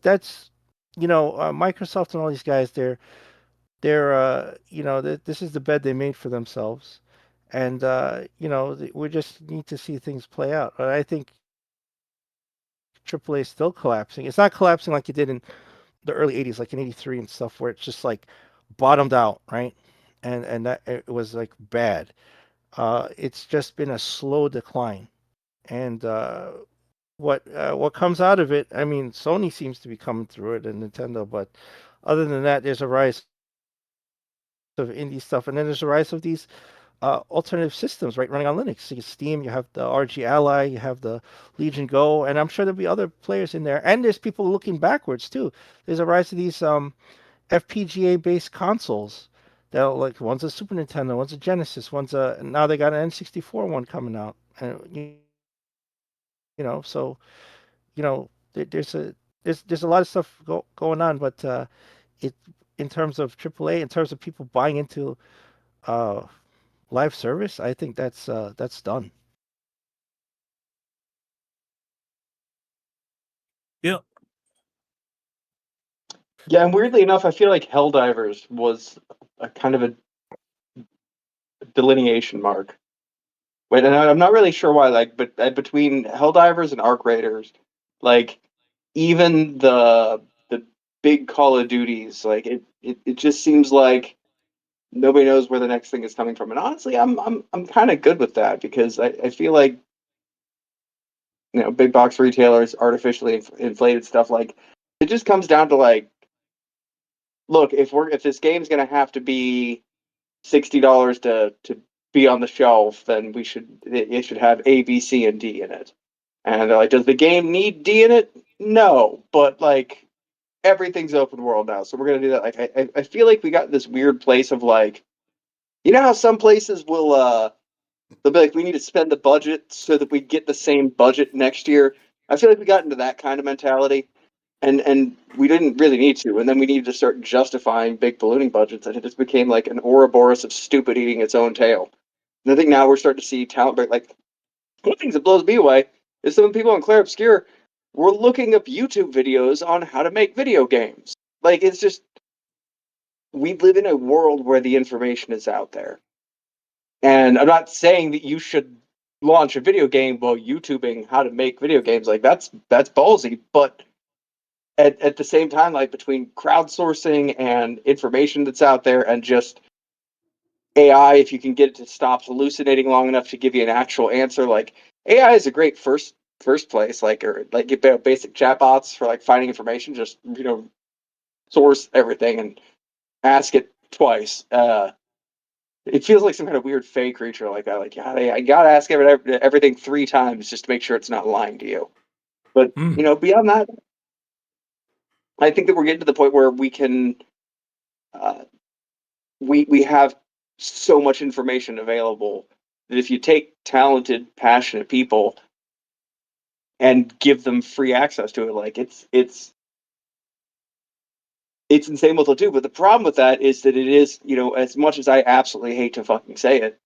[SPEAKER 3] Microsoft and all these guys. This is the bed they made for themselves, and we just need to see things play out. But I think AAA is still collapsing. It's not collapsing like it did in the early '80s, like in '83 and stuff, where it's just like bottomed out, right? And that it was like bad. It's just been a slow decline, and what comes out of it? I mean, Sony seems to be coming through it, and Nintendo, but other than that, there's a rise of indie stuff, and then there's a rise of these alternative systems, right, running on Linux. So you Steam, you have the RG Ally, you have the Legion Go, and I'm sure there'll be other players in there. And there's people looking backwards too. There's a rise of these FPGA-based consoles. That like one's a Super Nintendo, one's a Genesis, now they got an N64 one coming out, and so there's a lot of stuff going on, but it in terms of AAA, in terms of people buying into uh, live service, I think that's done.
[SPEAKER 1] Yeah.
[SPEAKER 5] Yeah, and weirdly enough, I feel like Helldivers was a kind of a delineation mark. Wait, and I'm not really sure why. Like, but between Helldivers and Arc Raiders, like even the big Call of Duties, like it just seems like nobody knows where the next thing is coming from. And honestly, I'm kind of good with that because I feel like big box retailers artificially inflated stuff. Like it just comes down to like, look, if this game's gonna have to be $60 to be on the shelf, then it should have A, B, C, and D in it. And they're like, does the game need D in it? No, but like everything's open world now, so we're gonna do that. Like I feel like we got this weird place of like, how some places will they'll be like, we need to spend the budget so that we get the same budget next year. I feel like we got into that kind of mentality. And we didn't really need to, and then we needed to start justifying big ballooning budgets, and it just became like an Ouroboros of stupid eating its own tail. And I think now we're starting to see talent break. Like one of the things that blows me away is some people in Claire Obscure were looking up YouTube videos on how to make video games. Like it's just we live in a world where the information is out there, And I'm not saying that you should launch a video game while YouTubing how to make video games. Like that's ballsy, but at the same time, like between crowdsourcing and information that's out there and just AI, if you can get it to stop hallucinating long enough to give you an actual answer, like AI is a great first place, like or like get basic chatbots for like finding information, just source everything and ask it twice. It feels like some kind of weird fake creature like that. Like, yeah, I gotta ask everything 3 times just to make sure it's not lying to you. But beyond that, I think that we're getting to the point where we can, we have so much information available that if you take talented, passionate people and give them free access to it, like it's insane what they'll do. But the problem with that is that it is, as much as I absolutely hate to fucking say it,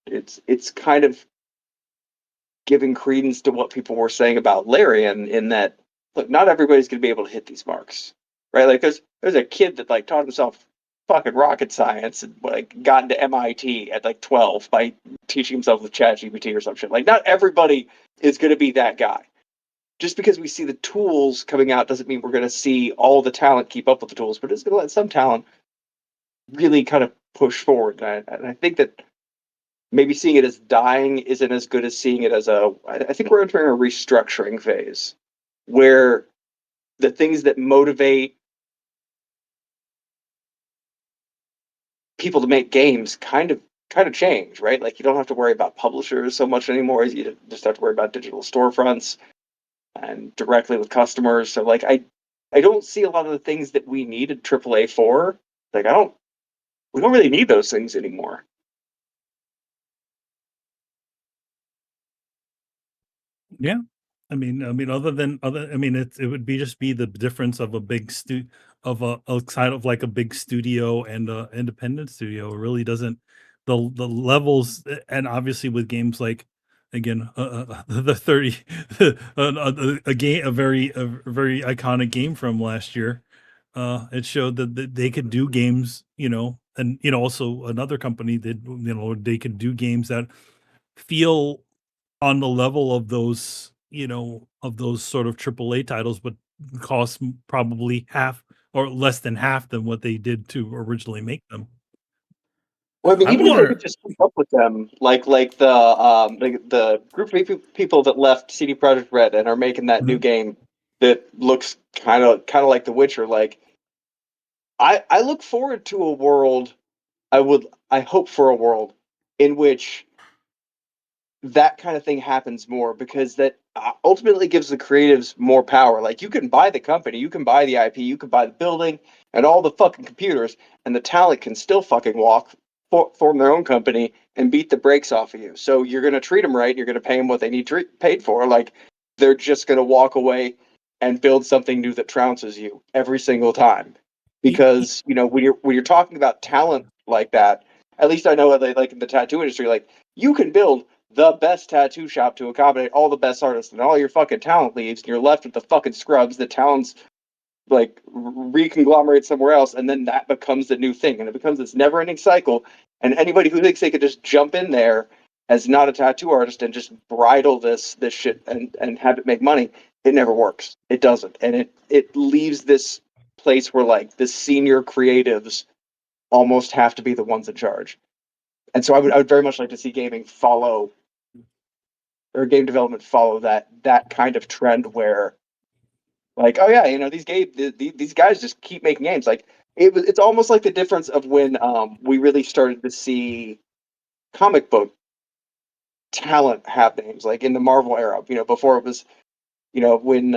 [SPEAKER 5] it's kind of giving credence to what people were saying about Larian in that, look, not everybody's going to be able to hit these marks, right? Like there's a kid that like taught himself fucking rocket science and like got into MIT at like 12 by teaching himself with ChatGPT or some shit. Like not everybody is going to be that guy. Just because we see the tools coming out doesn't mean we're going to see all the talent keep up with the tools, but it's going to let some talent really kind of push forward. And I think that maybe seeing it as dying isn't as good as seeing it as I think we're entering a restructuring phase where the things that motivate people to make games kind of change, right? Like you don't have to worry about publishers so much anymore. You just have to worry about digital storefronts and directly with customers. So like I don't see a lot of the things that we needed AAA for. Like we don't really need those things anymore.
[SPEAKER 1] Yeah. I mean, it would just be the difference of a big outside of like a big studio and a independent studio. It really doesn't the levels, and obviously with games like again the 30 a game a very iconic game from last year. It showed that they could do games, and also another company that they could do games that feel on the level of those, of those sort of AAA titles, but cost probably half or less than half than what they did to originally make them.
[SPEAKER 5] Well, I mean,
[SPEAKER 2] I'm
[SPEAKER 5] even if they could
[SPEAKER 2] more.
[SPEAKER 5] just keep up with them, like the group of people that left CD Projekt Red and are making that new
[SPEAKER 1] Mhm.
[SPEAKER 5] game that looks kind of like The Witcher. Like, I look forward to a world. I hope for a world in which that kind of thing happens more because that ultimately gives the creatives more power. Like you can buy the company, you can buy the IP, you can buy the building and all the fucking computers, and the talent can still fucking form their own company and beat the brakes off of you. So you're going to treat them right. You're going to pay them what they need paid for. Like they're just going to walk away and build something new that trounces you every single time.
[SPEAKER 1] Y- y-
[SPEAKER 5] Because when you're talking about talent like that, at least I know like in the tattoo industry, like you can build the best tattoo shop to accommodate all the best artists, and all your fucking talent leaves, and you're left with the fucking scrubs. The talent's like reconglomerate somewhere else, and then that becomes the new thing, and it becomes this never-ending cycle. And anybody who thinks they could just jump in there as not a tattoo artist and just bridle this shit and have it make money, it never works. It doesn't, and it leaves this place where like the senior creatives almost have to be the ones in charge. And so I would very much like to see gaming follow or game development follow that kind of trend where like, oh yeah, these guys just keep making games. Like it's almost like the difference of when we really started to see comic book talent have names, like in the Marvel era. Before it was, when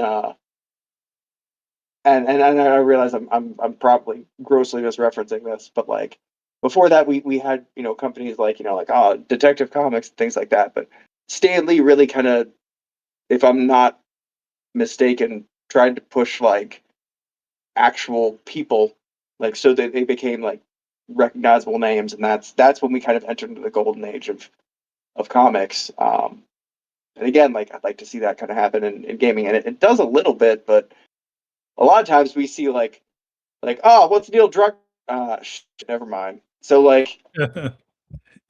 [SPEAKER 5] and I realize I'm probably grossly misreferencing this, but like before that we had companies like Detective Comics and things like that. But Stan Lee really kind of, if I'm not mistaken, tried to push like actual people, like so that they became like recognizable names, and that's when we kind of entered into the golden age of comics. And again, like I'd like to see that kind of happen in gaming, and it does a little bit, but a lot of times we see like oh, what's Neil Druck? Never mind. So like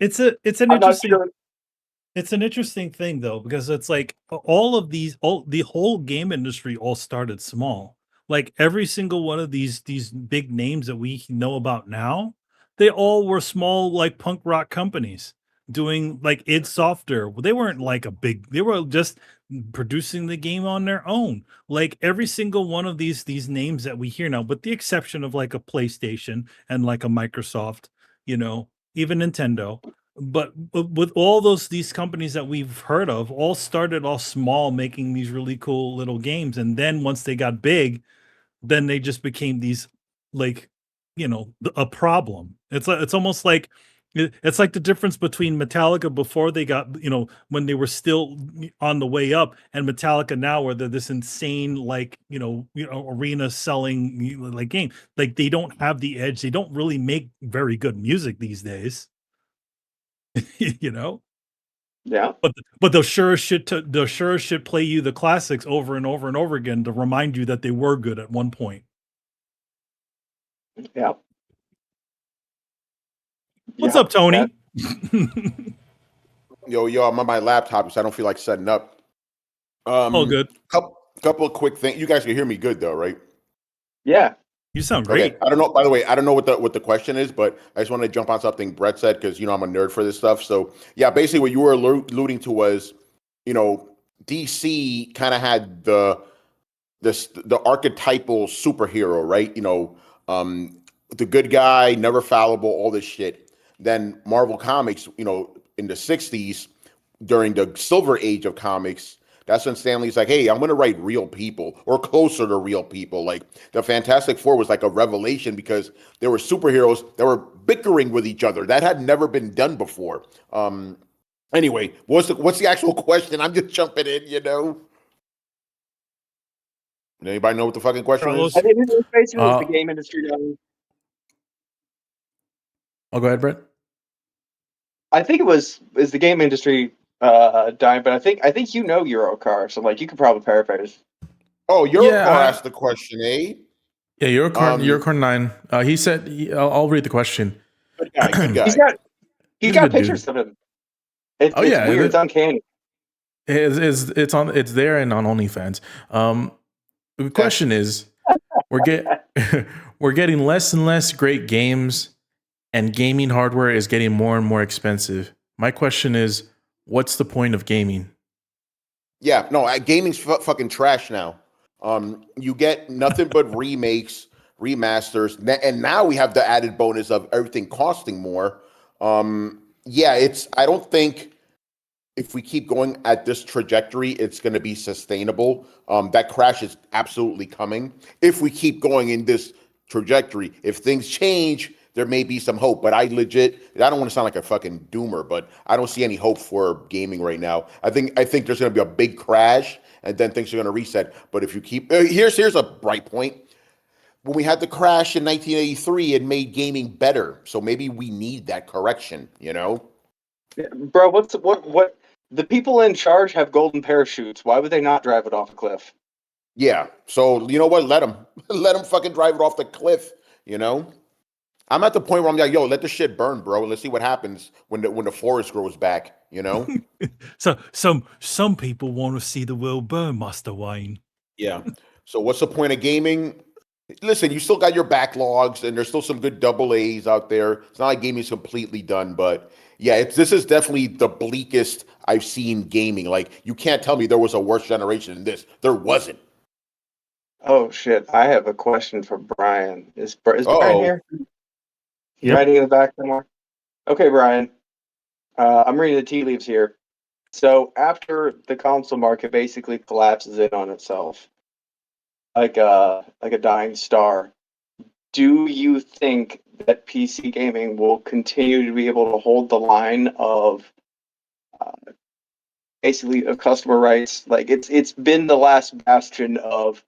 [SPEAKER 1] It's an
[SPEAKER 5] I'm not
[SPEAKER 1] interesting
[SPEAKER 5] sure.
[SPEAKER 1] it's an interesting thing though, because it's like all the whole game industry all started small. Like every single one of these big names that we know about now, they all were small like punk rock companies doing like id Software. They weren't like they were just producing the game on their own. Like every single one of these names that we hear now, with the exception of like a PlayStation and like a Microsoft, even Nintendo, but with all these companies that we've heard of, all started off small, making these really cool little games, and then once they got big, then they just became these like a problem. It's almost like it's like the difference between Metallica before they got when they were still on the way up, and Metallica now, where they're this insane like arena selling like game. Like they don't have the edge. They don't really make very good music these days. you know
[SPEAKER 5] Yeah.
[SPEAKER 1] but they'll sure as shit play you the classics over and over and over again to remind you that they were good at one point.
[SPEAKER 5] Yeah.
[SPEAKER 1] What's
[SPEAKER 5] Yeah,
[SPEAKER 1] up, Tony?
[SPEAKER 6] Yo, I'm on my laptop, so I don't feel like setting up.
[SPEAKER 1] All good.
[SPEAKER 6] Couple of quick things. You guys can hear me good though, right?
[SPEAKER 5] Yeah.
[SPEAKER 1] You sound great.
[SPEAKER 6] Okay. I don't know. By the way, I don't know what the question is, but I just want to jump on something Brett said because I'm a nerd for this stuff. So yeah, basically what you were alluding to was, DC kind of had the archetypal superhero, right? The good guy, never fallible, all this shit. Then Marvel Comics, in the 60s, during the silver age of comics, that's when Stanley's like, hey, I'm going to write real people or closer to real people. Like the Fantastic Four was like a revelation because there were superheroes that were bickering with each other. That had never been done before. Anyway, what's the actual question? I'm just jumping in. Anybody know what the fucking question
[SPEAKER 1] Carlos?
[SPEAKER 6] is?
[SPEAKER 5] I think it was basically the game industry done.
[SPEAKER 2] Oh, go ahead, Brett.
[SPEAKER 5] I think is the game industry dying, but I think Eurocar, so like you could probably paraphrase.
[SPEAKER 6] Oh, Eurocar
[SPEAKER 2] Yeah,
[SPEAKER 6] asked the question, eh?
[SPEAKER 2] Yeah, Eurocar 9. He said, I'll read the question.
[SPEAKER 6] Good guy.
[SPEAKER 5] He's got
[SPEAKER 2] He's a
[SPEAKER 5] got
[SPEAKER 2] good dude.
[SPEAKER 5] pictures of him. It's
[SPEAKER 2] yeah,
[SPEAKER 5] weird. It's uncanny.
[SPEAKER 2] It's there and on OnlyFans. The question is, we're getting less and less great games, and gaming hardware is getting more and more expensive. My question is, what's the point of gaming?
[SPEAKER 6] Yeah, no, gaming's fucking trash now. You get nothing but remakes, remasters, and now we have the added bonus of everything costing more. I don't think if we keep going at this trajectory, it's going to be sustainable. That crash is absolutely coming. If we keep going in this trajectory, if things change, there may be some hope. But I don't want to sound like a fucking doomer, but I don't see any hope for gaming right now. I think there's going to be a big crash, and then things are going to reset. But if you keep here's a bright point. When we had the crash in 1983, it made gaming better. So maybe we need that correction.
[SPEAKER 5] Bro, what? The people in charge have golden parachutes. Why would they not drive it off a cliff?
[SPEAKER 6] Yeah. So you know what? Let them fucking drive it off the cliff. I'm at the point where I'm like, yo, let the shit burn, bro. Let's see what happens when the forest grows back.
[SPEAKER 1] So some people want to see the world burn, Master Wayne.
[SPEAKER 6] Yeah. So what's the point of gaming? Listen, you still got your backlogs, and there's still some good double A's out there. It's not like gaming's completely done, but yeah, this is definitely the bleakest I've seen gaming. Like, you can't tell me there was a worse generation than this. There wasn't.
[SPEAKER 5] Oh shit! I have a question for Brian. Is Brian here? You
[SPEAKER 4] Yep.
[SPEAKER 5] hiding in the back somewhere? Okay, Brian. I'm reading the tea leaves here. So after the console market basically collapses in on itself, like a dying star, do you think that PC gaming will continue to be able to hold the line of basically of customer rights? Like it's been the last bastion of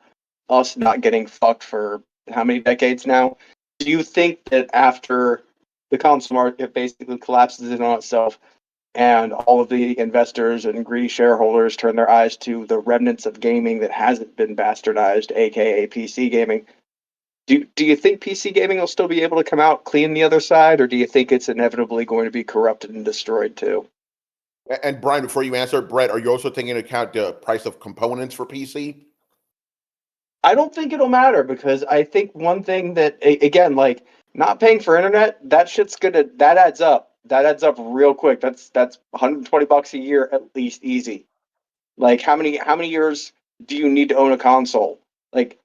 [SPEAKER 5] us not getting fucked for how many decades now? Do you think that after the console market basically collapses in on itself and all of the investors and greedy shareholders turn their eyes to the remnants of gaming that hasn't been bastardized, aka PC gaming, Do you think PC gaming will still be able to come out clean the other side, or do you think it's inevitably going to be corrupted and destroyed too?
[SPEAKER 6] And Brian, before you answer, Brett, are you also taking into account the price of components for PC?
[SPEAKER 5] I don't think it'll matter because I think one thing that again, like not paying for internet, that adds up. That adds up real quick. That's $120 a year at least, easy. Like how many years do you need to own a console? Like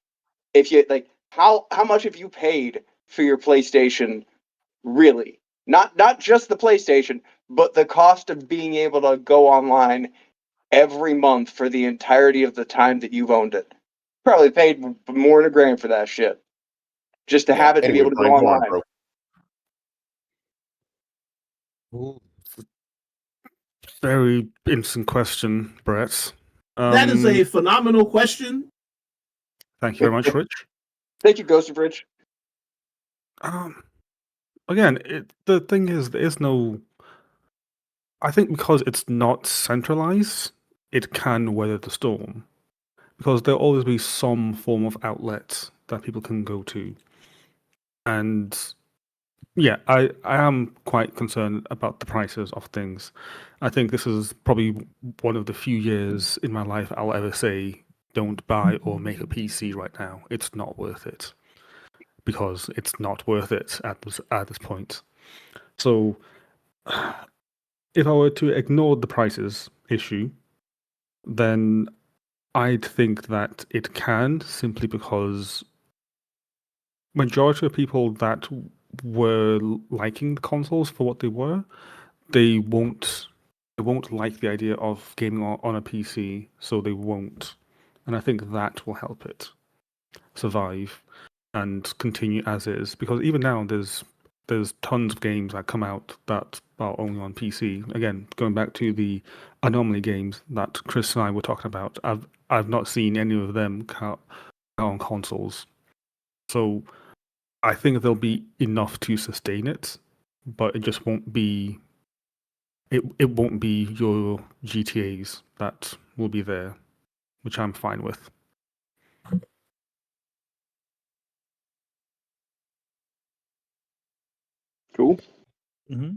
[SPEAKER 5] if you like how much have you paid for your PlayStation really? Not just the PlayStation, but the cost of being able to go online every month for the entirety of the time that you've owned it. Probably paid more than $1,000 for that shit. Just to have it to be able to go
[SPEAKER 6] Brian, go on,
[SPEAKER 5] online.
[SPEAKER 6] bro.
[SPEAKER 4] Very interesting question, Brett.
[SPEAKER 7] That is a phenomenal question.
[SPEAKER 4] Thank you very much, Rich.
[SPEAKER 5] Thank you, Ghost of Rich.
[SPEAKER 4] Again, the thing is, there is no. I think because it's not centralized, it can weather the storm. Because there'll always be some form of outlet that people can go to. And yeah, I am quite concerned about the prices of things. I think this is probably one of the few years in my life I'll ever say, don't buy or make a PC right now. It's not worth it. Because it's not worth it at this point. So if I were to ignore the prices issue, then I'd think that it can, simply because majority of people that were liking the consoles for what they were, they won't like the idea of gaming on a PC, so they won't. And I think that will help it survive and continue as is. Because even now there's tons of games that come out that are only on PC. Again, going back to the Anomaly games that Chris and I were talking about, I've not seen any of them out on consoles. So I think there'll be enough to sustain it, but it just won't be. It won't be your GTAs that will be there, which I'm fine with.
[SPEAKER 5] Cool.
[SPEAKER 1] Mm-hmm.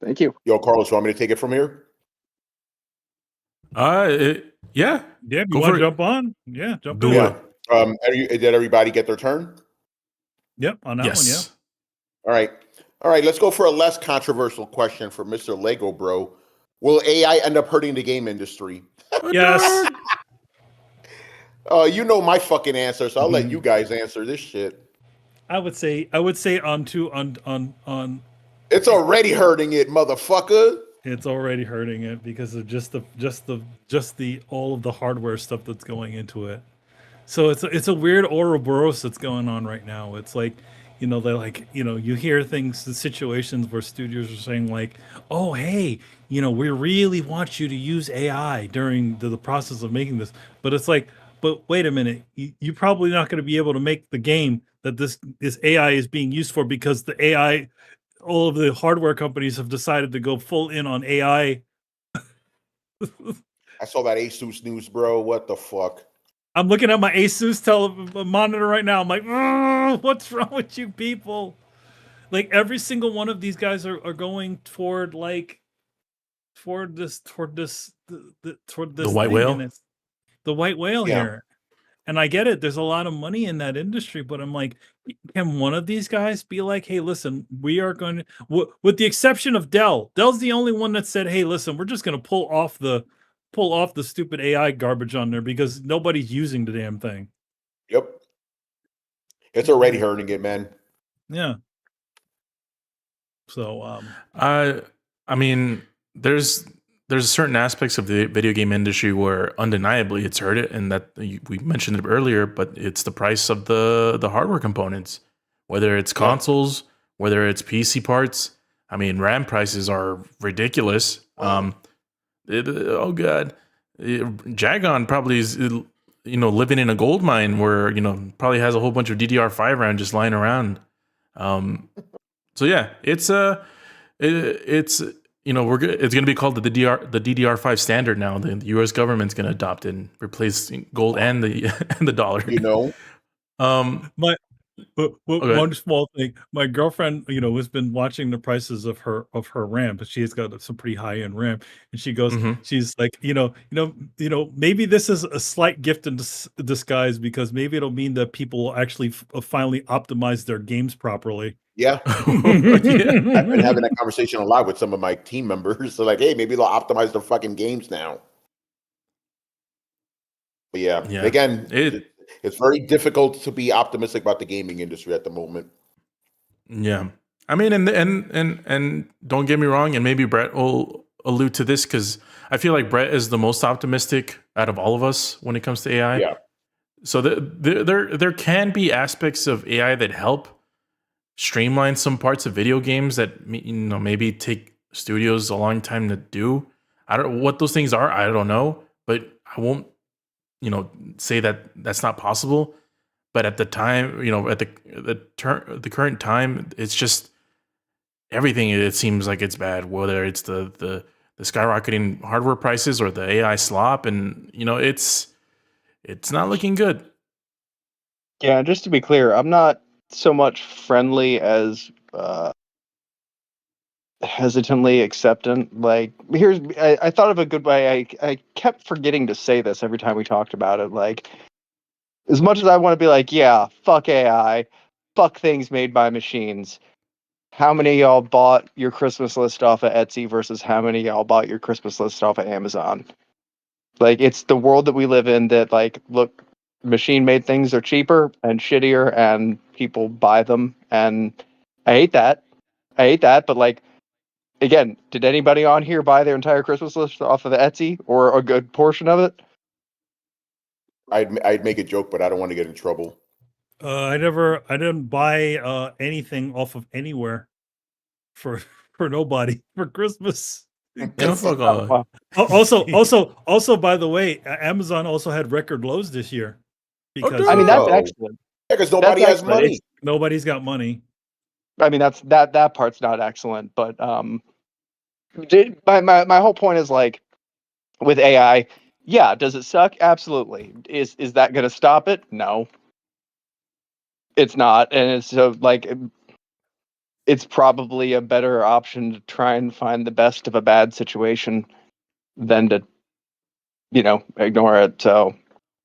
[SPEAKER 5] Thank you.
[SPEAKER 6] Yo, Carlos, you want me to take it from here?
[SPEAKER 2] Yeah.
[SPEAKER 1] Yeah, if
[SPEAKER 2] Go
[SPEAKER 1] you want
[SPEAKER 2] for
[SPEAKER 1] to
[SPEAKER 2] it.
[SPEAKER 1] jump on? Yeah, jump
[SPEAKER 2] Do
[SPEAKER 1] in.
[SPEAKER 2] it.
[SPEAKER 6] Did everybody get their turn?
[SPEAKER 1] Yep, on that one, yeah.
[SPEAKER 2] Yes.
[SPEAKER 6] All right. Let's go for a less controversial question for Mr. Lego Bro. Will AI end up hurting the game industry?
[SPEAKER 1] Yes.
[SPEAKER 6] You know my fucking answer, so I'll let you guys answer this shit.
[SPEAKER 1] I would say on
[SPEAKER 6] It's already hurting it, motherfucker.
[SPEAKER 1] it's already hurting it because of just the all of the hardware stuff that's going into it. So it's a weird Ouroboros that's going on right now. It's like, they're like, you hear things, the situations where studios are saying like, oh, hey, we really want you to use AI during the process of making this. But it's like, but wait a minute, you're probably not going to be able to make the game that this AI is being used for, because the AI, all of the hardware companies have decided to go full in on AI.
[SPEAKER 6] I saw that Asus news, bro. What the fuck?
[SPEAKER 1] I'm looking at my Asus monitor right now. I'm like, what's wrong with you people? Like every single one of these guys are going toward this
[SPEAKER 2] The white
[SPEAKER 1] thing,
[SPEAKER 2] whale?
[SPEAKER 1] and it's the white whale
[SPEAKER 6] Yeah.
[SPEAKER 1] here. And I get it. There's a lot of money in that industry, but I'm like, can one of these guys be like, hey, listen, we are going to, with the exception of Dell. Dell's the only one that said, hey, listen, we're just going to pull off the stupid AI garbage on there because nobody's using the damn thing.
[SPEAKER 6] Yep. It's already hurting it, man.
[SPEAKER 1] Yeah. So,
[SPEAKER 2] I mean, there's certain aspects of the video game industry where undeniably it's hurt it, and that we mentioned it earlier, but it's the price of the hardware components, whether it's consoles, whether it's PC parts. I mean, RAM prices are ridiculous. Oh god, Jagon probably is living in a gold mine where probably has a whole bunch of DDR5 RAM just lying around. So yeah, it's it's going to be called the DDR5 standard now. The U.S. government's going to adopt it and replace gold and the dollar.
[SPEAKER 1] But
[SPEAKER 2] Okay.
[SPEAKER 1] one small thing, my girlfriend, has been watching the prices of her RAM, but she has got some pretty high end RAM, and
[SPEAKER 2] Hmm.
[SPEAKER 1] she's like, maybe this is a slight gift in disguise because maybe it'll mean that people will actually finally optimize their games properly.
[SPEAKER 6] Yeah.
[SPEAKER 2] Yeah.
[SPEAKER 6] I've been having that conversation a lot with some of my team members. So like, hey, maybe they'll optimize their fucking games now. But yeah,
[SPEAKER 2] Yeah.
[SPEAKER 6] again,
[SPEAKER 2] It.
[SPEAKER 6] it's very difficult to be optimistic about the gaming industry at the moment.
[SPEAKER 2] Yeah. I mean, and don't get me wrong, and maybe Brett will allude to this because I feel like Brett is the most optimistic out of all of us when it comes to AI.
[SPEAKER 6] Yeah.
[SPEAKER 2] So there can be aspects of AI that help streamline some parts of video games that maybe take studios a long time to do. I don't know what those things are. I don't know, but I won't say that that's not possible. But at the time, at the current time, it's just everything. It seems like it's bad. Whether it's the skyrocketing hardware prices or the AI slop, and it's not looking good.
[SPEAKER 8] Yeah, just to be clear, I'm not so much friendly as hesitantly acceptant. Like, I thought of a good way. I kept forgetting to say this every time we talked about it. Like, as much as I want to be like, yeah, fuck AI, fuck things made by machines. How many of y'all bought your Christmas list off of Etsy versus how many of y'all bought your Christmas list off of Amazon? Like, it's the world that we live in that, like, look, machine made things are cheaper and shittier and people buy them. And I hate that. But, like, again, did anybody on here buy their entire Christmas list off of the Etsy or a good portion of it?
[SPEAKER 6] I'd make a joke, but I don't want to get in trouble.
[SPEAKER 1] I didn't buy anything off of anywhere for nobody for Christmas.
[SPEAKER 2] Fuck all.
[SPEAKER 8] Well,
[SPEAKER 1] Also, by the way, Amazon also had record lows this year because
[SPEAKER 8] I mean, that's
[SPEAKER 6] Oh.
[SPEAKER 8] excellent.
[SPEAKER 6] Yeah, because nobody
[SPEAKER 8] That's
[SPEAKER 6] has
[SPEAKER 8] excellent.
[SPEAKER 6] money.
[SPEAKER 1] nobody's got money.
[SPEAKER 8] I mean, that part's not excellent, but my whole point is, like, with AI, yeah, does it suck? Absolutely. Is that going to stop it? No, it's not, and it's so, like, it's probably a better option to try and find the best of a bad situation than to ignore it. So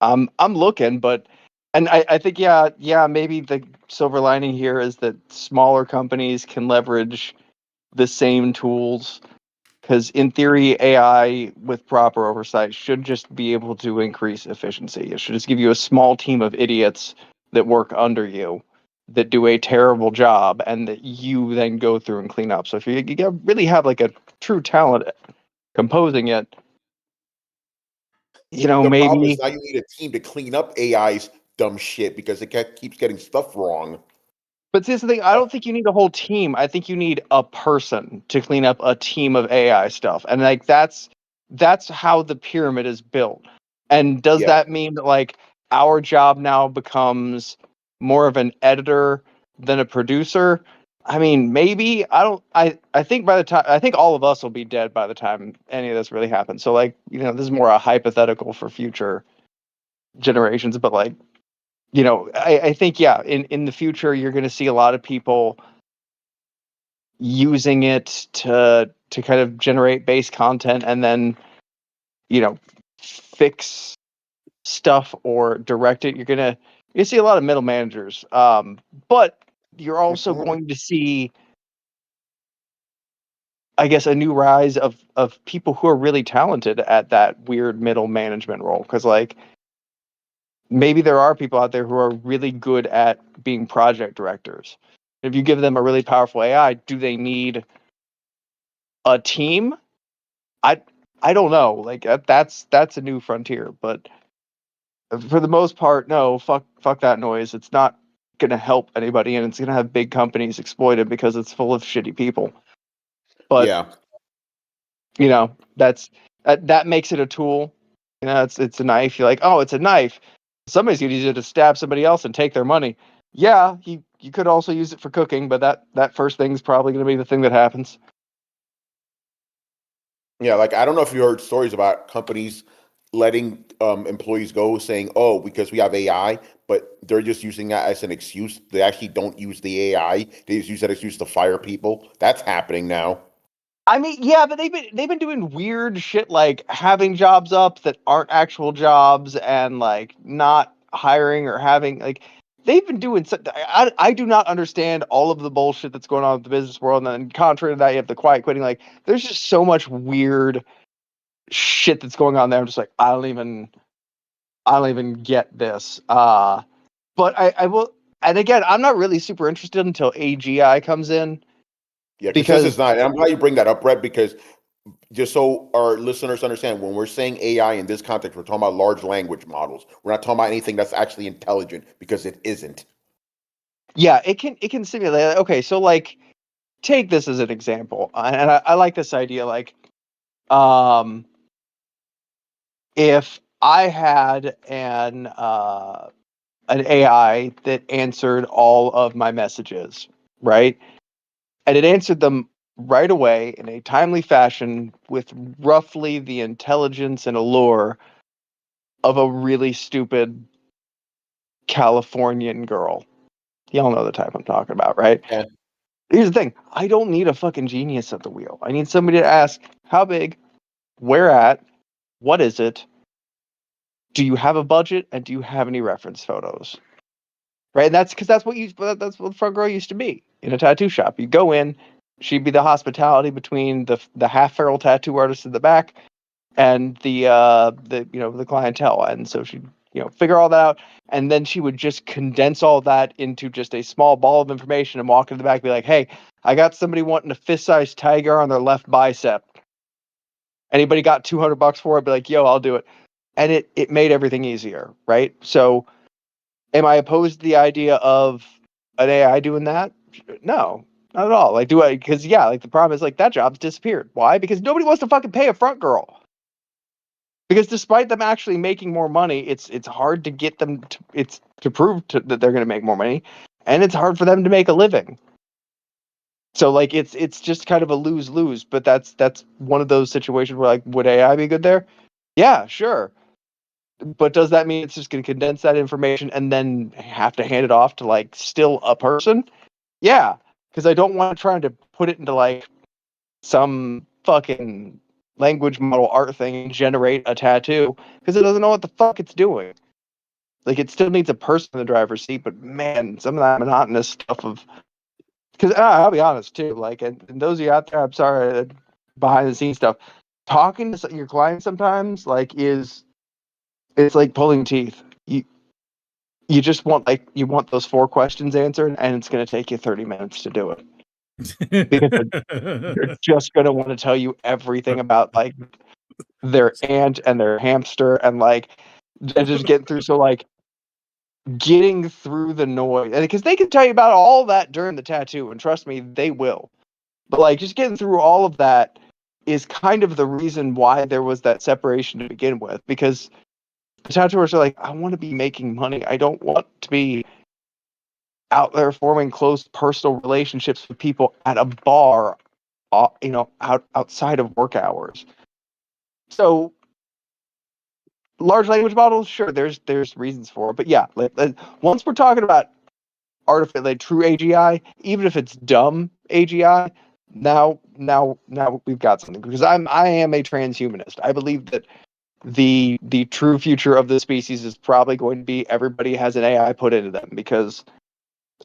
[SPEAKER 8] I'm looking, but and I think yeah maybe the silver lining here is that smaller companies can leverage the same tools. Because in theory, AI with proper oversight should just be able to increase efficiency. It should just give you a small team of idiots that work under you that do a terrible job and that you then go through and clean up. So if you really have, like, a true talent composing it,
[SPEAKER 6] The problem
[SPEAKER 8] maybe.
[SPEAKER 6] is now you need a team to clean up AI's dumb shit because it keeps getting stuff wrong.
[SPEAKER 8] But see, this is the thing. I don't think you need a whole team. I think you need a person to clean up a team of AI stuff, and, like, that's how the pyramid is built. And does
[SPEAKER 6] Yeah.
[SPEAKER 8] that mean that, like, our job now becomes more of an editor than a producer? I mean, maybe. I don't. I think by the time, I think all of us will be dead by the time any of this really happens. So, like, this is more a hypothetical for future generations. But, like, I think, yeah, in the future, you're going to see a lot of people using it to kind of generate base content and then, fix stuff or direct it. You see a lot of middle managers, but you're also
[SPEAKER 6] Mhm.
[SPEAKER 8] going to see, I guess, a new rise of people who are really talented at that weird middle management role. Because, like, maybe there are people out there who are really good at being project directors. If you give them a really powerful AI, do they need a team? I don't know. Like, that's a new frontier. But for the most part, no. Fuck that noise. It's not gonna help anybody, and it's gonna have big companies exploit it because it's full of shitty people. But
[SPEAKER 6] Yeah.
[SPEAKER 8] that makes it a tool. It's a knife. You're like, oh, it's a knife. Somebody's gonna use it to stab somebody else and take their money. Yeah, you could also use it for cooking, but that first thing's probably gonna be the thing that happens.
[SPEAKER 6] Yeah, like I don't know if you heard stories about companies letting employees go, saying, "Oh, because we have AI," but they're just using that as an excuse. They actually don't use the AI. They just use that excuse to fire people. That's happening now.
[SPEAKER 8] I mean, yeah, but they've been doing weird shit like having jobs up that aren't actual jobs and like not hiring or having like they've been doing. I do not understand all of the bullshit that's going on with the business world. And then contrary to that, you have the quiet quitting. Like, there's just so much weird shit that's going on there. I'm just like, I don't even get this. But I will. And again, I'm not really super interested until AGI comes in.
[SPEAKER 6] Yeah, because this is not. And I'm glad you bring that up, Brett, because just so our listeners understand, when we're saying AI in this context, we're talking about large language models. We're not talking about anything that's actually intelligent, because it isn't.
[SPEAKER 8] Yeah, it can simulate. Okay, so like, take this as an example, and I like this idea. Like, if I had an AI that answered all of my messages, right? And it answered them right away in a timely fashion with roughly the intelligence and allure of a really stupid Californian girl. Y'all know the type I'm talking about, right?
[SPEAKER 6] Yeah.
[SPEAKER 8] Here's the thing. I don't need a fucking genius at the wheel. I need somebody to ask, how big, where at, what is it, do you have a budget, and do you have any reference photos? Right? And that's because that's what the front girl used to be in a tattoo shop. You go in, she'd be the hospitality between the half feral tattoo artist in the back and the the clientele. And so she'd figure all that out, and then she would just condense all that into just a small ball of information and walk into the back and be like, hey, I got somebody wanting a fist-sized tiger on their left bicep. Anybody got $200 for it? Be like, yo, I'll do it. And it made everything easier, right? So am I opposed to the idea of an AI doing that? No, not at all. Like, because like the problem is like that job's disappeared. Why? Because nobody wants to fucking pay a front girl. Because despite them actually making more money, it's hard to get them to prove that they're going to make more money, and it's hard for them to make a living. So like it's just kind of a lose-lose. But that's one of those situations where like, would AI be good there? Yeah, sure. But does that mean it's just going to condense that information and then have to hand it off to like still a person? Yeah, because I don't want to try to put it into like some fucking language model art thing and generate a tattoo because it doesn't know what the fuck it's doing. Like, it still needs a person in the driver's seat, but man, some of that monotonous stuff of because I'll be honest too, like, and those of you out there, I'm sorry, behind the scenes stuff, talking to your clients sometimes like it's like pulling teeth. You just want you want those 4 questions answered, and it's going to take you 30 minutes to do it because they're just going to want to tell you everything about like their aunt and their hamster and like and just getting through. So like getting through the noise, and because they can tell you about all that during the tattoo, and trust me, they will. But like just getting through all of that is kind of the reason why there was that separation to begin with, because the tattooers are like, I want to be making money. I don't want to be out there forming close personal relationships with people at a bar, outside of work hours. So large language models, sure, there's reasons for it, but yeah, once we're talking about artificial, like true AGI, even if it's dumb AGI, now we've got something, because I am a transhumanist. I believe that the true future of the species is probably going to be everybody has an AI put into them, because,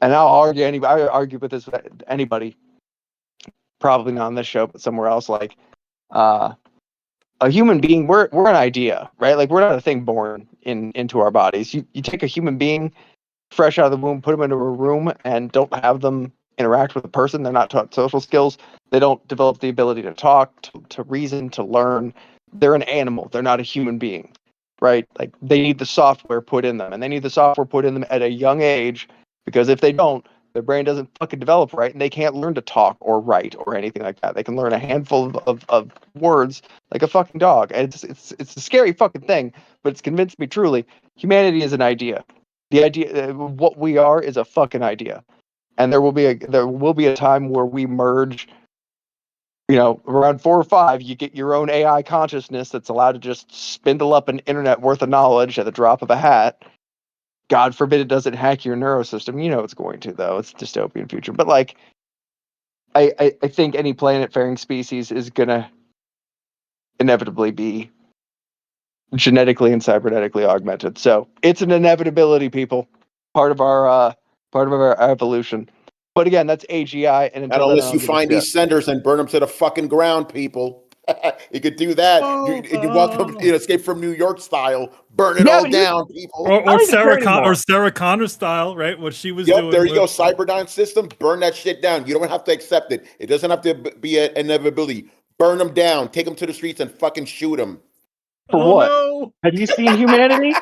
[SPEAKER 8] and I argue with this with anybody, probably not on this show, but somewhere else, like a human being, we're an idea, right? Like, we're not a thing born into our bodies. You take a human being fresh out of the womb, put them into a room, and don't have them interact with a person. They're not taught social skills. They don't develop the ability to talk, to reason, to learn. They're an animal. They're not a human being, right? Like, they need the software put in them, and they need the software put in them at a young age, because if they don't, their brain doesn't fucking develop right, and they can't learn to talk or write or anything like that. They can learn a handful of words like a fucking dog. And it's a scary fucking thing, but it's convinced me truly, humanity is an idea. The idea, what we are, is a fucking idea, and there will be a time where we merge around 4 or 5, you get your own AI consciousness that's allowed to just spindle up an internet worth of knowledge at the drop of a hat. God forbid it doesn't hack your neurosystem. You know it's going to, though. It's a dystopian future. But like, I think any planet-faring species is gonna inevitably be genetically and cybernetically augmented. So it's an inevitability, people. Part of our evolution. But again, that's AGI, and
[SPEAKER 6] And
[SPEAKER 8] until then, I
[SPEAKER 6] unless
[SPEAKER 8] don't
[SPEAKER 6] you
[SPEAKER 8] give a
[SPEAKER 6] find
[SPEAKER 8] shit.
[SPEAKER 6] these senders and burn them to the fucking ground, people. You could do that. You're welcome, Escape from New York style. Burn it
[SPEAKER 8] Yeah,
[SPEAKER 6] all
[SPEAKER 8] but
[SPEAKER 6] down, people.
[SPEAKER 1] Or
[SPEAKER 8] I don't even care anymore.
[SPEAKER 1] Sarah Connor style, right? What she was
[SPEAKER 6] Yep,
[SPEAKER 1] doing.
[SPEAKER 6] there you go.
[SPEAKER 1] with-
[SPEAKER 6] Cyberdyne system, burn that shit down. You don't have to accept it. It doesn't have to be an inevitability. Burn them down. Take them to the streets and fucking shoot them.
[SPEAKER 8] For
[SPEAKER 1] Oh,
[SPEAKER 8] what?
[SPEAKER 1] no.
[SPEAKER 8] Have you seen humanity?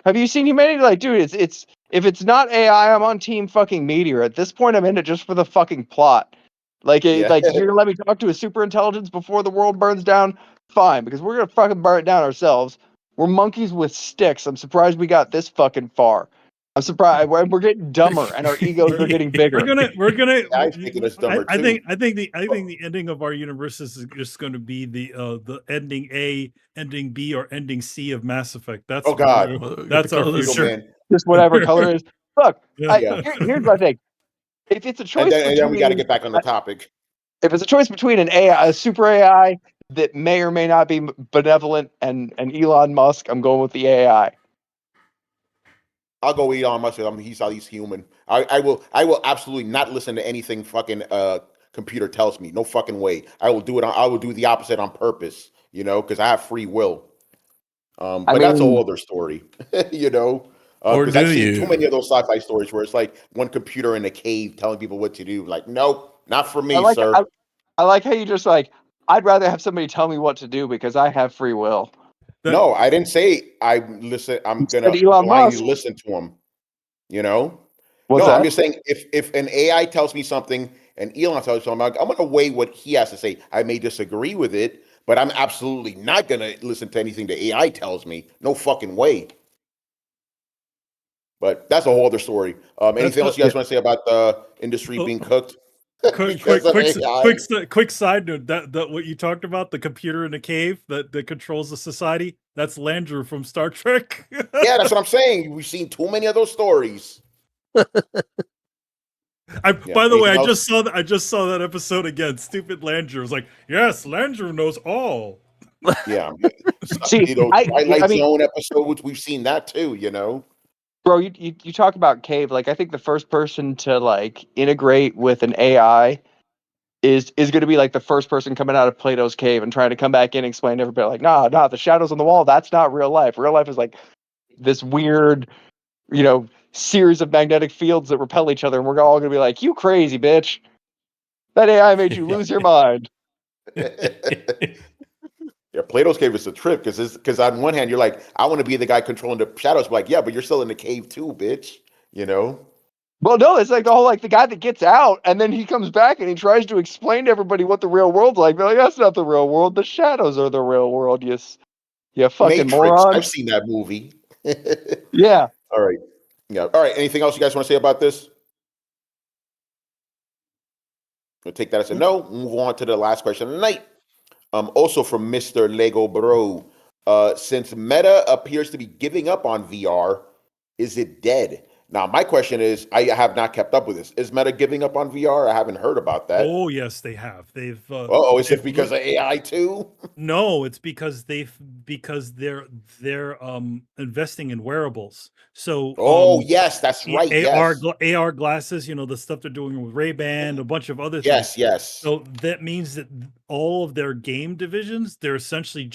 [SPEAKER 8] Have you seen humanity? Like, dude, it's if it's not AI, I'm on team fucking Meteor. At this point, I'm in it just for the fucking plot. Like,
[SPEAKER 6] Yeah.
[SPEAKER 8] like you're gonna let me talk to a super intelligence before the world burns down? Fine, because we're gonna fucking burn it down ourselves. We're monkeys with sticks. I'm surprised we got this fucking far. I'm surprised we're getting dumber and our egos are getting bigger.
[SPEAKER 1] We're gonna.
[SPEAKER 6] AI's making us dumber,
[SPEAKER 1] I
[SPEAKER 6] too.
[SPEAKER 1] think the ending of our universe is just going to be the ending A, ending B, or ending C of Mass Effect. That's
[SPEAKER 6] Oh, God.
[SPEAKER 1] that's our
[SPEAKER 2] Colors.
[SPEAKER 6] Eagle
[SPEAKER 1] future.
[SPEAKER 6] Man.
[SPEAKER 8] Just whatever color it is. Look,
[SPEAKER 6] Yeah.
[SPEAKER 8] here's my thing. If it's a choice
[SPEAKER 6] And then we got to
[SPEAKER 8] between
[SPEAKER 6] get back on the topic.
[SPEAKER 8] if it's a choice between an AI, a super AI that may or may not be benevolent, and Elon Musk, I'm going with the AI.
[SPEAKER 6] I'll go Elon Musk. He's human. I will absolutely not listen to anything fucking computer tells me. No fucking way. I will do it. I will do the opposite on purpose. Because I have free will. But that's a whole other story.
[SPEAKER 2] Or
[SPEAKER 6] Because I've
[SPEAKER 2] do
[SPEAKER 6] seen
[SPEAKER 2] you?
[SPEAKER 6] too many of those sci-fi stories where it's like one computer in a cave telling people what to do. Like, nope, not for me, sir.
[SPEAKER 8] I like how you just like, I'd rather have somebody tell me what to do because I have free will.
[SPEAKER 6] No, I didn't say I listen. I'm
[SPEAKER 8] said
[SPEAKER 6] gonna
[SPEAKER 8] Elon
[SPEAKER 6] blindly
[SPEAKER 8] Musk.
[SPEAKER 6] listen to him. No,
[SPEAKER 8] What's
[SPEAKER 6] I'm
[SPEAKER 8] that?
[SPEAKER 6] just saying if an AI tells me something and Elon tells me something, I'm gonna weigh what he has to say. I may disagree with it, but I'm absolutely not gonna listen to anything the AI tells me. No fucking way. But that's a whole other story. Anything else you guys want to say about the industry being cooked?
[SPEAKER 1] Quick side note, that what you talked about, the computer in the cave that controls the society, that's Landru from Star Trek.
[SPEAKER 6] Yeah, that's what I'm saying. We've seen too many of those stories.
[SPEAKER 1] By the way,
[SPEAKER 6] anything
[SPEAKER 1] I just saw that episode again. Stupid Landru was like, yes, Landru knows all.
[SPEAKER 6] Yeah.
[SPEAKER 8] See,
[SPEAKER 6] Twilight Zone episodes, we've seen that too,
[SPEAKER 8] Bro, you talk about cave. Like, I think the first person to like integrate with an AI is going to be like the first person coming out of Plato's cave and trying to come back in and explain to everybody like, nah, the shadows on the wall, that's not real life. Real life is like this weird, series of magnetic fields that repel each other, and we're all going to be like, you crazy bitch. That AI made you lose your mind.
[SPEAKER 6] Yeah, Plato's cave is a trip because on one hand you're like, I want to be the guy controlling the shadows, but like, yeah, but you're still in the cave too, bitch.
[SPEAKER 8] Well, no, it's like the whole, like, the guy that gets out and then he comes back and he tries to explain to everybody what the real world's like. They're like, that's not the real world. The shadows are the real world. You fucking
[SPEAKER 6] Matrix.
[SPEAKER 8] moron.
[SPEAKER 6] I've seen that movie.
[SPEAKER 8] Yeah.
[SPEAKER 6] All right. Yeah. All right. Anything else you guys want to say about this? We'll take that as a no. Move on to the last question of the night. Also from Mr. Lego Bro. Since Meta appears to be giving up on VR, is it dead? Now, my question is, I have not kept up with this. Is Meta giving up on VR? I haven't heard about that.
[SPEAKER 1] Oh yes, they have. They've.
[SPEAKER 6] Is it because of AI too?
[SPEAKER 1] No, it's because they're investing in wearables. So
[SPEAKER 6] yes, that's right.
[SPEAKER 1] AR glasses, the stuff they're doing with Ray-Ban, a bunch of other
[SPEAKER 6] things. Yes.
[SPEAKER 1] So that means that all of their game divisions, they're essentially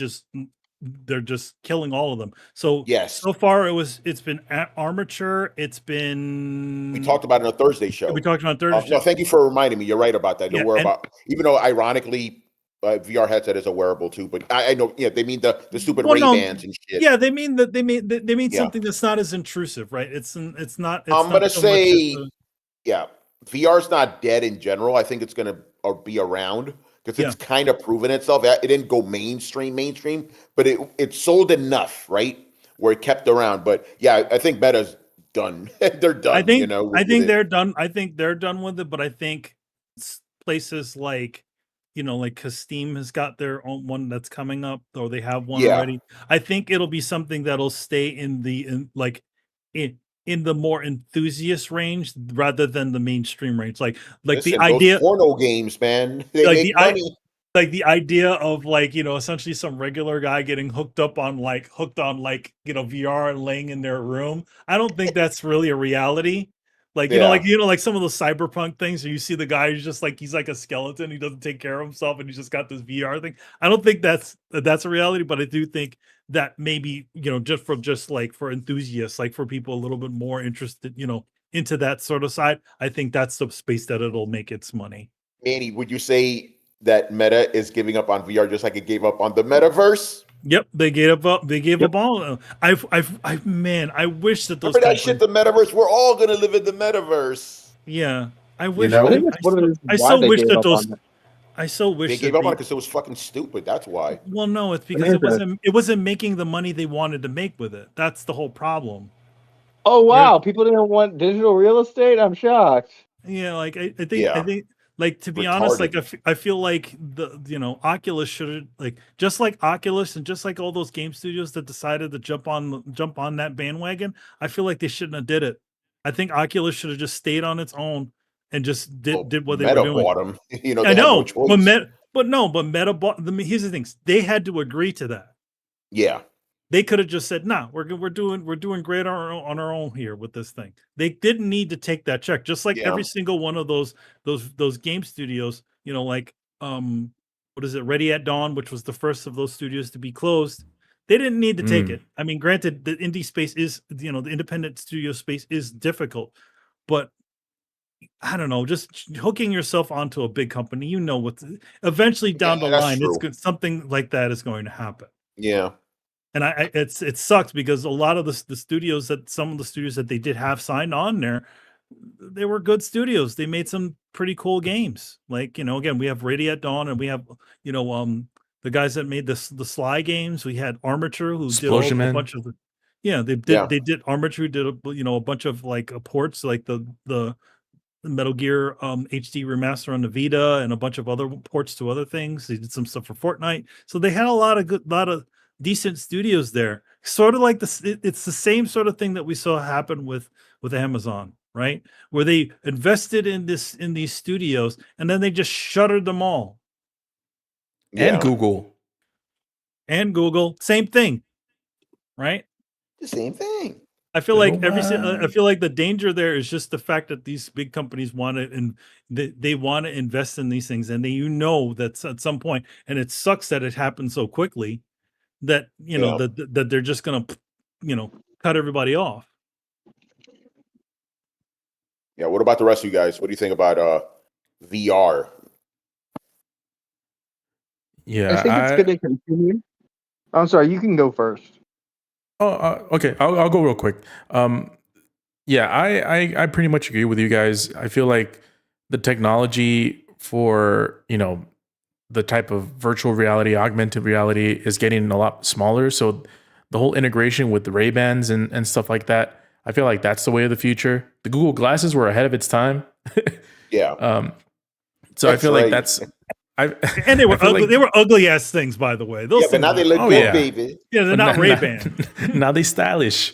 [SPEAKER 1] they're just killing all of them. So
[SPEAKER 6] yes,
[SPEAKER 1] so far it's been Armature. It's been,
[SPEAKER 6] we talked about it on a Thursday show.
[SPEAKER 1] We talked about Thursday.
[SPEAKER 6] No, thank you for reminding me. You're right about that. Even though ironically, VR headset is a wearable too, but I know, they mean the stupid Ray-Bans and shit.
[SPEAKER 1] Yeah, they mean something that's not as intrusive, right? It's not.
[SPEAKER 6] I'm gonna say, VR's not dead in general. I think it's gonna be around because it's kind of proven itself. It didn't go mainstream, but it sold enough, right, where it kept around. But yeah, I think Meta's done. They're done.
[SPEAKER 1] I think they're done. I think they're done with it. But I think places like like because Steam has got their own one that's coming up, or they have one
[SPEAKER 6] Yeah.
[SPEAKER 1] already. I think it'll be something that'll stay in the more enthusiast range rather than the mainstream range. Like
[SPEAKER 6] Listen,
[SPEAKER 1] the
[SPEAKER 6] those
[SPEAKER 1] idea,
[SPEAKER 6] porno games, man, they
[SPEAKER 1] like
[SPEAKER 6] make money.
[SPEAKER 1] the idea of essentially some regular guy getting hooked on VR and laying in their room. I don't think that's really a reality.
[SPEAKER 6] Yeah.
[SPEAKER 1] Like some of those cyberpunk things where you see the guy who's just he's like a skeleton, he doesn't take care of himself and he's just got this VR thing. I don't think that's a reality, but I do think that maybe, for enthusiasts, like for people a little bit more interested, into that sort of side, I think that's the space that it'll make its money.
[SPEAKER 6] Manny, would you say that Meta is giving up on VR just like it gave up on the metaverse?
[SPEAKER 1] Yep, they gave up. They gave up all. Man, I wish that those.
[SPEAKER 6] Remember that shit, the metaverse? We're all gonna live in the metaverse.
[SPEAKER 1] Yeah, I wish.
[SPEAKER 6] know?
[SPEAKER 8] I think that's one of the reasons why they gave up on it.
[SPEAKER 1] I so wish
[SPEAKER 6] They gave up on it because it was fucking stupid. That's why.
[SPEAKER 1] Well, no, it's because it wasn't making the money they wanted to make with it. That's the whole problem.
[SPEAKER 8] Oh wow, people didn't want digital real estate. I'm shocked.
[SPEAKER 1] Yeah, I think to be honest, I feel like the Oculus should have just like Oculus and just like all those game studios that decided to jump on that bandwagon. I feel like they shouldn't have did it. I think Oculus should have just stayed on its own and just did what they
[SPEAKER 6] Meta
[SPEAKER 1] were doing.
[SPEAKER 6] bought them. They
[SPEAKER 1] I know,
[SPEAKER 6] had no choice.
[SPEAKER 1] but Meta bought them. Here's the thing: they had to agree to that.
[SPEAKER 6] Yeah.
[SPEAKER 1] They could have just said, "Nah, we're doing great on our own here with this thing." They didn't need to take that check, just like every single one of those game studios. What is it, Ready at Dawn, which was the first of those studios to be closed. They didn't need to take it. I mean, granted, the indie space is, the independent studio space is difficult, but I don't know, just hooking yourself onto a big company, eventually down the line, something like that is going to happen.
[SPEAKER 6] Yeah.
[SPEAKER 1] And it sucks because a lot of some of the studios that they did have signed on there, they were good studios. They made some pretty cool games. Again, we have Ready at Dawn, and we have, the guys that made the Sly games. We had Armature, who
[SPEAKER 2] Explosion
[SPEAKER 1] did a
[SPEAKER 2] Man.
[SPEAKER 1] bunch of they did Armature did a bunch of ports, like the Metal Gear HD remaster on the Vita and a bunch of other ports to other things. They did some stuff for Fortnite. So they had a lot of decent studios there. Sort of like it's the same sort of thing that we saw happen with Amazon, right? Where they invested in these studios and then they just shuttered them all.
[SPEAKER 2] And Google.
[SPEAKER 1] Same thing. Right?
[SPEAKER 6] The same thing.
[SPEAKER 1] I feel like the danger there is just the fact that these big companies want it, and they want to invest in these things, and that's at some point, and it sucks that it happens so quickly that that they're just gonna cut everybody off.
[SPEAKER 6] Yeah. What about the rest of you guys? What do you think about VR?
[SPEAKER 2] Yeah,
[SPEAKER 8] I think it's going to continue. I'm sorry, you can go first.
[SPEAKER 2] Okay. I'll go real quick. Yeah, I pretty much agree with you guys. I feel like the technology for, the type of virtual reality, augmented reality is getting a lot smaller. So the whole integration with the Ray-Bans and stuff like that, I feel like that's the way of the future. The Google Glasses were ahead of its time.
[SPEAKER 6] Yeah.
[SPEAKER 2] So I feel like that's...
[SPEAKER 1] and they were ugly. They were ugly ass things, by the way. Those
[SPEAKER 6] but now they look good, baby.
[SPEAKER 1] Yeah, they're not Ray-Ban.
[SPEAKER 2] Now they stylish.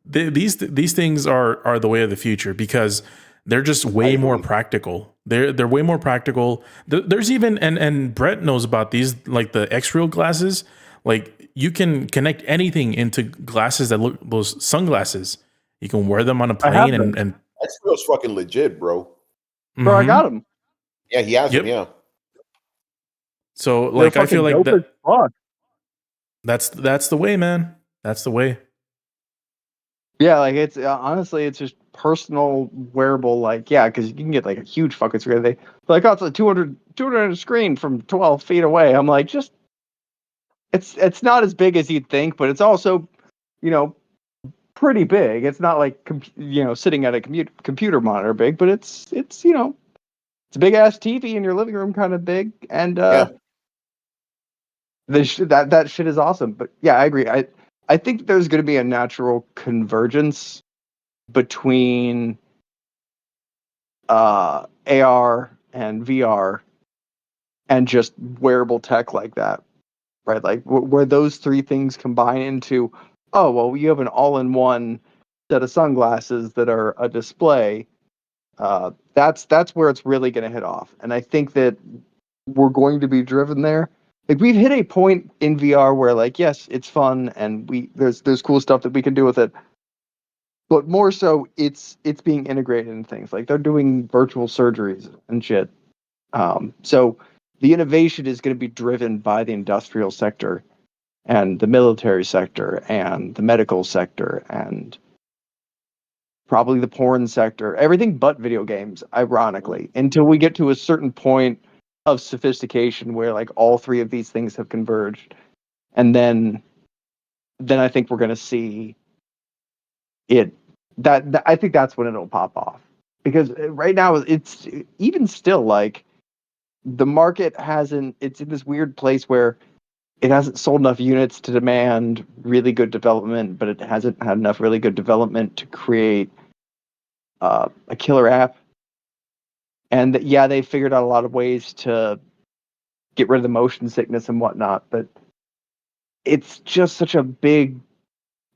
[SPEAKER 2] These things are the way of the future because they're just way more practical. They're way more practical. There's even and Brett knows about these, like the X-Real glasses. Like you can connect anything into glasses that look those sunglasses. You can wear them on a plane and
[SPEAKER 6] X-Real's fucking legit, bro.
[SPEAKER 8] Bro, I got them.
[SPEAKER 6] Yeah, he has them. Yeah.
[SPEAKER 2] So like I feel like that's the way, man. That's the way.
[SPEAKER 8] Yeah, like it's honestly, it's just personal wearable. Because you can get like a huge fucking screen. It's a 200 screen from 12 feet away. I'm like, just it's not as big as you'd think, but it's also, pretty big. It's not like sitting at a computer monitor big, but it's it's a big ass TV in your living room, kind of big, and that shit is awesome. But yeah, I agree. I think there's going to be a natural convergence between AR and VR and just wearable tech like that, right? Like where those three things combine into, oh, well, you have an all-in-one set of sunglasses that are a display. That's where it's really going to hit off. And I think that we're going to be driven there. Like we've hit a point in VR where, like, yes, it's fun and there's cool stuff that we can do with it. But more so, it's being integrated in things. Like they're doing virtual surgeries and shit. So the innovation is going to be driven by the industrial sector and the military sector and the medical sector and probably the porn sector, everything but video games, ironically, until we get to a certain point of sophistication where like all three of these things have converged. And then I think we're going to see it that I think that's when it'll pop off. Because right now it's even still like the market it's in this weird place where it hasn't sold enough units to demand really good development, but it hasn't had enough really good development to create a killer app. And they figured out a lot of ways to get rid of the motion sickness and whatnot, but it's just such a big,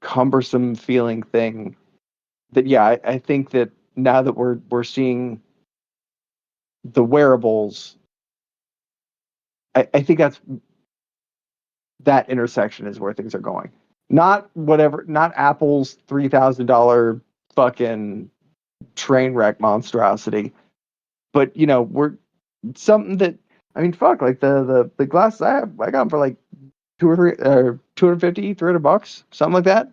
[SPEAKER 8] cumbersome feeling thing that I think that now that we're seeing the wearables, I think that intersection is where things are going. Not Apple's $3,000 fucking train wreck monstrosity, but we're something that, I mean, fuck, like the glasses I got them for like $250, $300, something like that.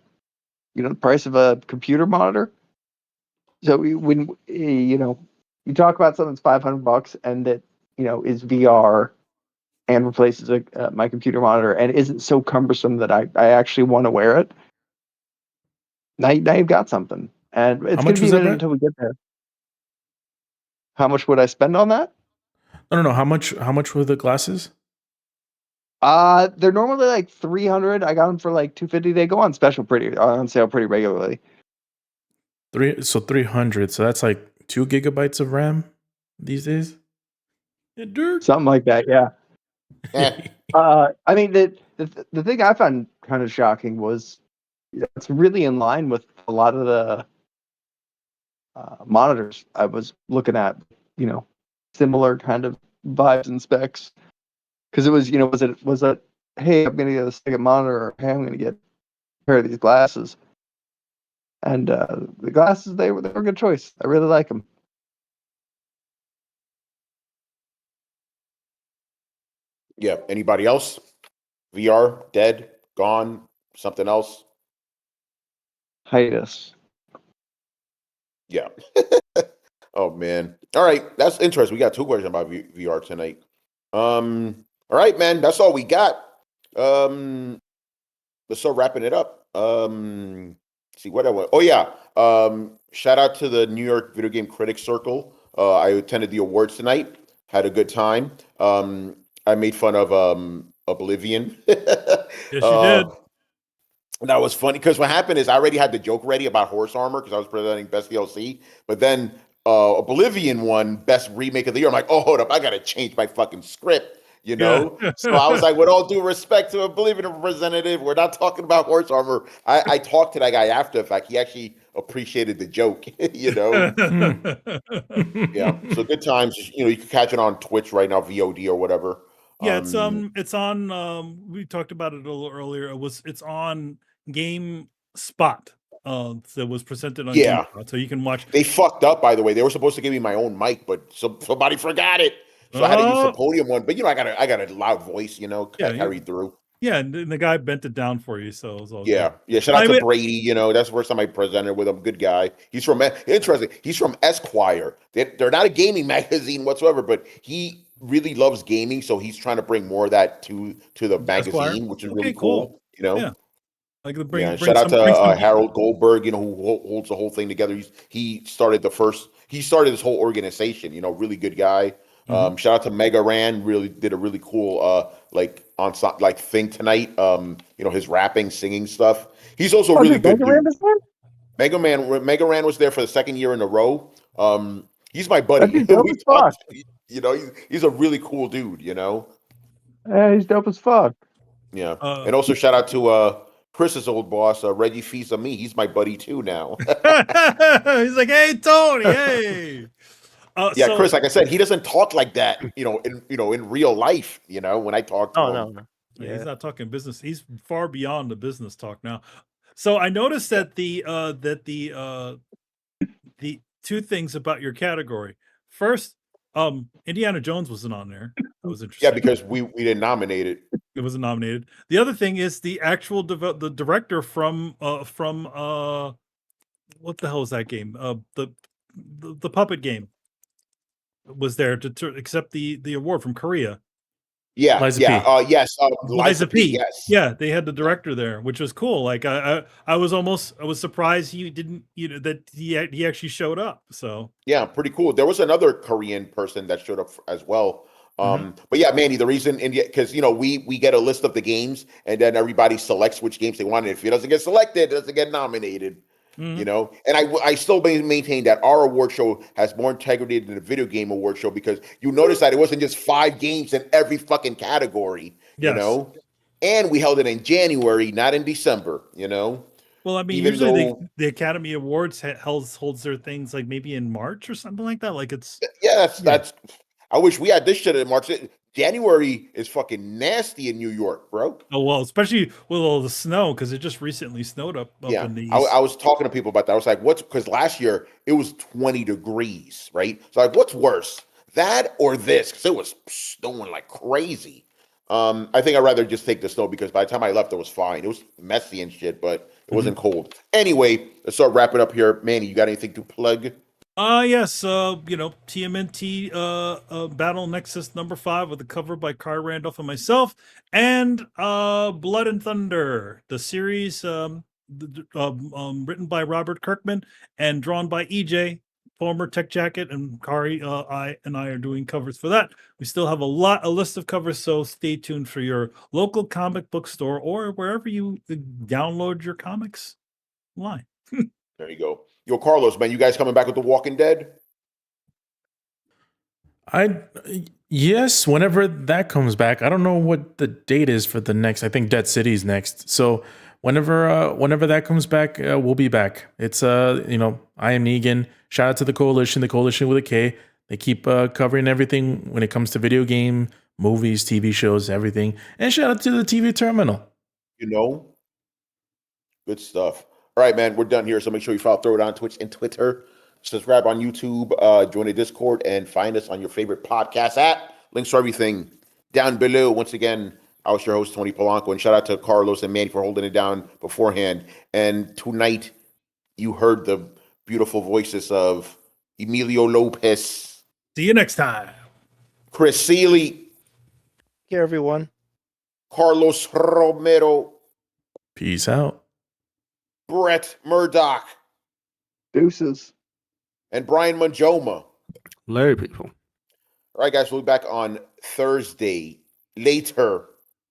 [SPEAKER 8] The price of a computer monitor. So when you talk about something that's $500 and that is VR and replaces my computer monitor and isn't so cumbersome that I actually want to wear it. Now you've got something, and it's going to be a minute until we get there. How much would I spend on that?
[SPEAKER 2] No. How much were the glasses?
[SPEAKER 8] They're normally like $300. I got them for like $250. They go on sale pretty regularly.
[SPEAKER 2] 300. So that's like 2 gigabytes of RAM these days.
[SPEAKER 8] Something like that, yeah. I mean, the thing I found kind of shocking was it's really in line with a lot of the monitors I was looking at. Similar kind of vibes and specs. Because it was, was it, hey, I'm gonna get a second monitor, or hey, I'm gonna get a pair of these glasses. And the glasses, they were a good choice. I really like them.
[SPEAKER 6] Yeah. Anybody else? VR dead, gone, something else?
[SPEAKER 8] Hiatus.
[SPEAKER 6] Yeah. Oh man. All right, that's interesting. We got 2 questions about VR tonight. All right, man. That's all we got. Let's start wrapping it up. See what I want. Oh yeah. Shout out to the New York Video Game Critics Circle. I attended the awards tonight. Had a good time. I made fun of Oblivion.
[SPEAKER 1] Yes, you did.
[SPEAKER 6] And that was funny because what happened is I already had the joke ready about Horse Armor because I was presenting Best DLC, but then Oblivion won Best Remake of the Year. I'm like, oh, hold up, I gotta change my fucking script. So I was like, with all due respect to a Oblivion representative, we're not talking about Horse Armor. I talked to that guy after the fact. He actually appreciated the joke. Yeah. So good times. You can catch it on Twitch right now, VOD or whatever.
[SPEAKER 1] Yeah, it's on. We talked about it a little earlier. It's on GameSpot. That was presented on GameSpot, so you can watch.
[SPEAKER 6] They fucked up, by the way. They were supposed to give me my own mic, but somebody forgot it, so I had to use the podium one. But I got a loud voice. Carry through.
[SPEAKER 1] Yeah, and the guy bent it down for you, so it was all
[SPEAKER 6] good. Yeah. Shout out to Brady. That's the first time I presented with him. Good guy. He's from Esquire. They're not a gaming magazine whatsoever, but he really loves gaming, so he's trying to bring more of that to the magazine, which is really cool.
[SPEAKER 1] Yeah.
[SPEAKER 6] Shout out to Harold Goldberg, who holds the whole thing together. He started this whole organization. Really good guy. Shout out to Mega Ran. Really did a really cool thing tonight. His rapping, singing stuff. He's also really good. Mega Ran was there for the 2nd year in a row. He's my buddy. You know, he's a really cool dude. You know.
[SPEAKER 8] Yeah, he's dope as fuck.
[SPEAKER 6] Yeah, and also shout out to Chris's old boss, Reggie Fils-Aimé. He's my buddy too now.
[SPEAKER 1] He's like, hey Tony, hey.
[SPEAKER 6] Yeah,
[SPEAKER 1] So,
[SPEAKER 6] Chris, like I said, he doesn't talk like that, in real life, when I talk to
[SPEAKER 3] Oh
[SPEAKER 6] him.
[SPEAKER 3] no.
[SPEAKER 1] yeah,
[SPEAKER 3] Yeah.
[SPEAKER 1] he's not talking business. He's far beyond the business talk now. So I noticed that the two things about your category. First, Indiana Jones wasn't on there. That was interesting.
[SPEAKER 6] Yeah, because we didn't nominate it.
[SPEAKER 1] It wasn't nominated. The other thing is the actual the director from what the hell is that game? The puppet game was there to accept the award from Korea.
[SPEAKER 6] Yeah,
[SPEAKER 2] Liza
[SPEAKER 6] yeah,
[SPEAKER 2] P.
[SPEAKER 6] yes, Liza P. Yes,
[SPEAKER 1] Yeah, they had the director there, which was cool. Like I was surprised he didn't, that he actually showed up. So
[SPEAKER 6] yeah, pretty cool. There was another Korean person that showed up as well. But yeah, Manny, the reason India, because we get a list of the games and then everybody selects which games they want. If it doesn't get selected, it doesn't get nominated. And I still maintain that our award show has more integrity than the video game award show, because you notice that it wasn't just 5 games in every fucking category,
[SPEAKER 1] Yes.
[SPEAKER 6] and we held it in January, not in December,
[SPEAKER 1] Well, I mean,
[SPEAKER 6] Even
[SPEAKER 1] usually
[SPEAKER 6] though-
[SPEAKER 1] the Academy Awards holds their things like maybe in March or something like that. Like it's
[SPEAKER 6] Yeah, that's I wish we had this shit in March. January is fucking nasty in New York, bro.
[SPEAKER 1] oh well, especially with all the snow, because it just recently snowed up
[SPEAKER 6] Yeah,
[SPEAKER 1] in the
[SPEAKER 6] I was talking to people about that. I was like, because last year it was 20 degrees, right? So like, what's worse, that or this? Because it was snowing like crazy. I think I'd rather just take the snow, because by the time I left, it was fine. It was messy and shit, but it wasn't cold. Anyway, let's start wrapping up here. Manny, you got anything to plug?
[SPEAKER 1] Yes, TMNT Battle Nexus number 5 with a cover by Car Randolph and myself, and Blood and Thunder, the series written by Robert Kirkman and drawn by EJ, former Tech Jacket, and Kari I are doing covers for that. We still have a list of covers, so stay tuned for your local comic book store or wherever you download your comics online.
[SPEAKER 6] There you go. Yo, Carlos, man, you guys coming back with The Walking Dead?
[SPEAKER 2] Yes, whenever that comes back. I don't know what the date is for the next. I think Dead City's next. So whenever that comes back, we'll be back. It's I am Negan. Shout out to the Coalition with a K. They keep covering everything when it comes to video game, movies, TV shows, everything. And shout out to the TV Terminal.
[SPEAKER 6] Good stuff. All right, man, we're done here. So make sure you follow Throwdown on Twitch and Twitter. Subscribe on YouTube. Join the Discord and find us on your favorite podcast app. Links for everything down below. Once again, I was your host, Tony Polanco, and shout out to Carlos and Manny for holding it down beforehand. And tonight, you heard the beautiful voices of Emilio Lopez.
[SPEAKER 1] See you next time.
[SPEAKER 6] Chris Seeley.
[SPEAKER 3] Here, everyone.
[SPEAKER 6] Carlos Romero.
[SPEAKER 2] Peace out.
[SPEAKER 6] Brett Murdoch.
[SPEAKER 8] Deuces.
[SPEAKER 6] And Brian Manjoma.
[SPEAKER 4] Hello, people.
[SPEAKER 6] All right, guys, we'll be back on Thursday. Later.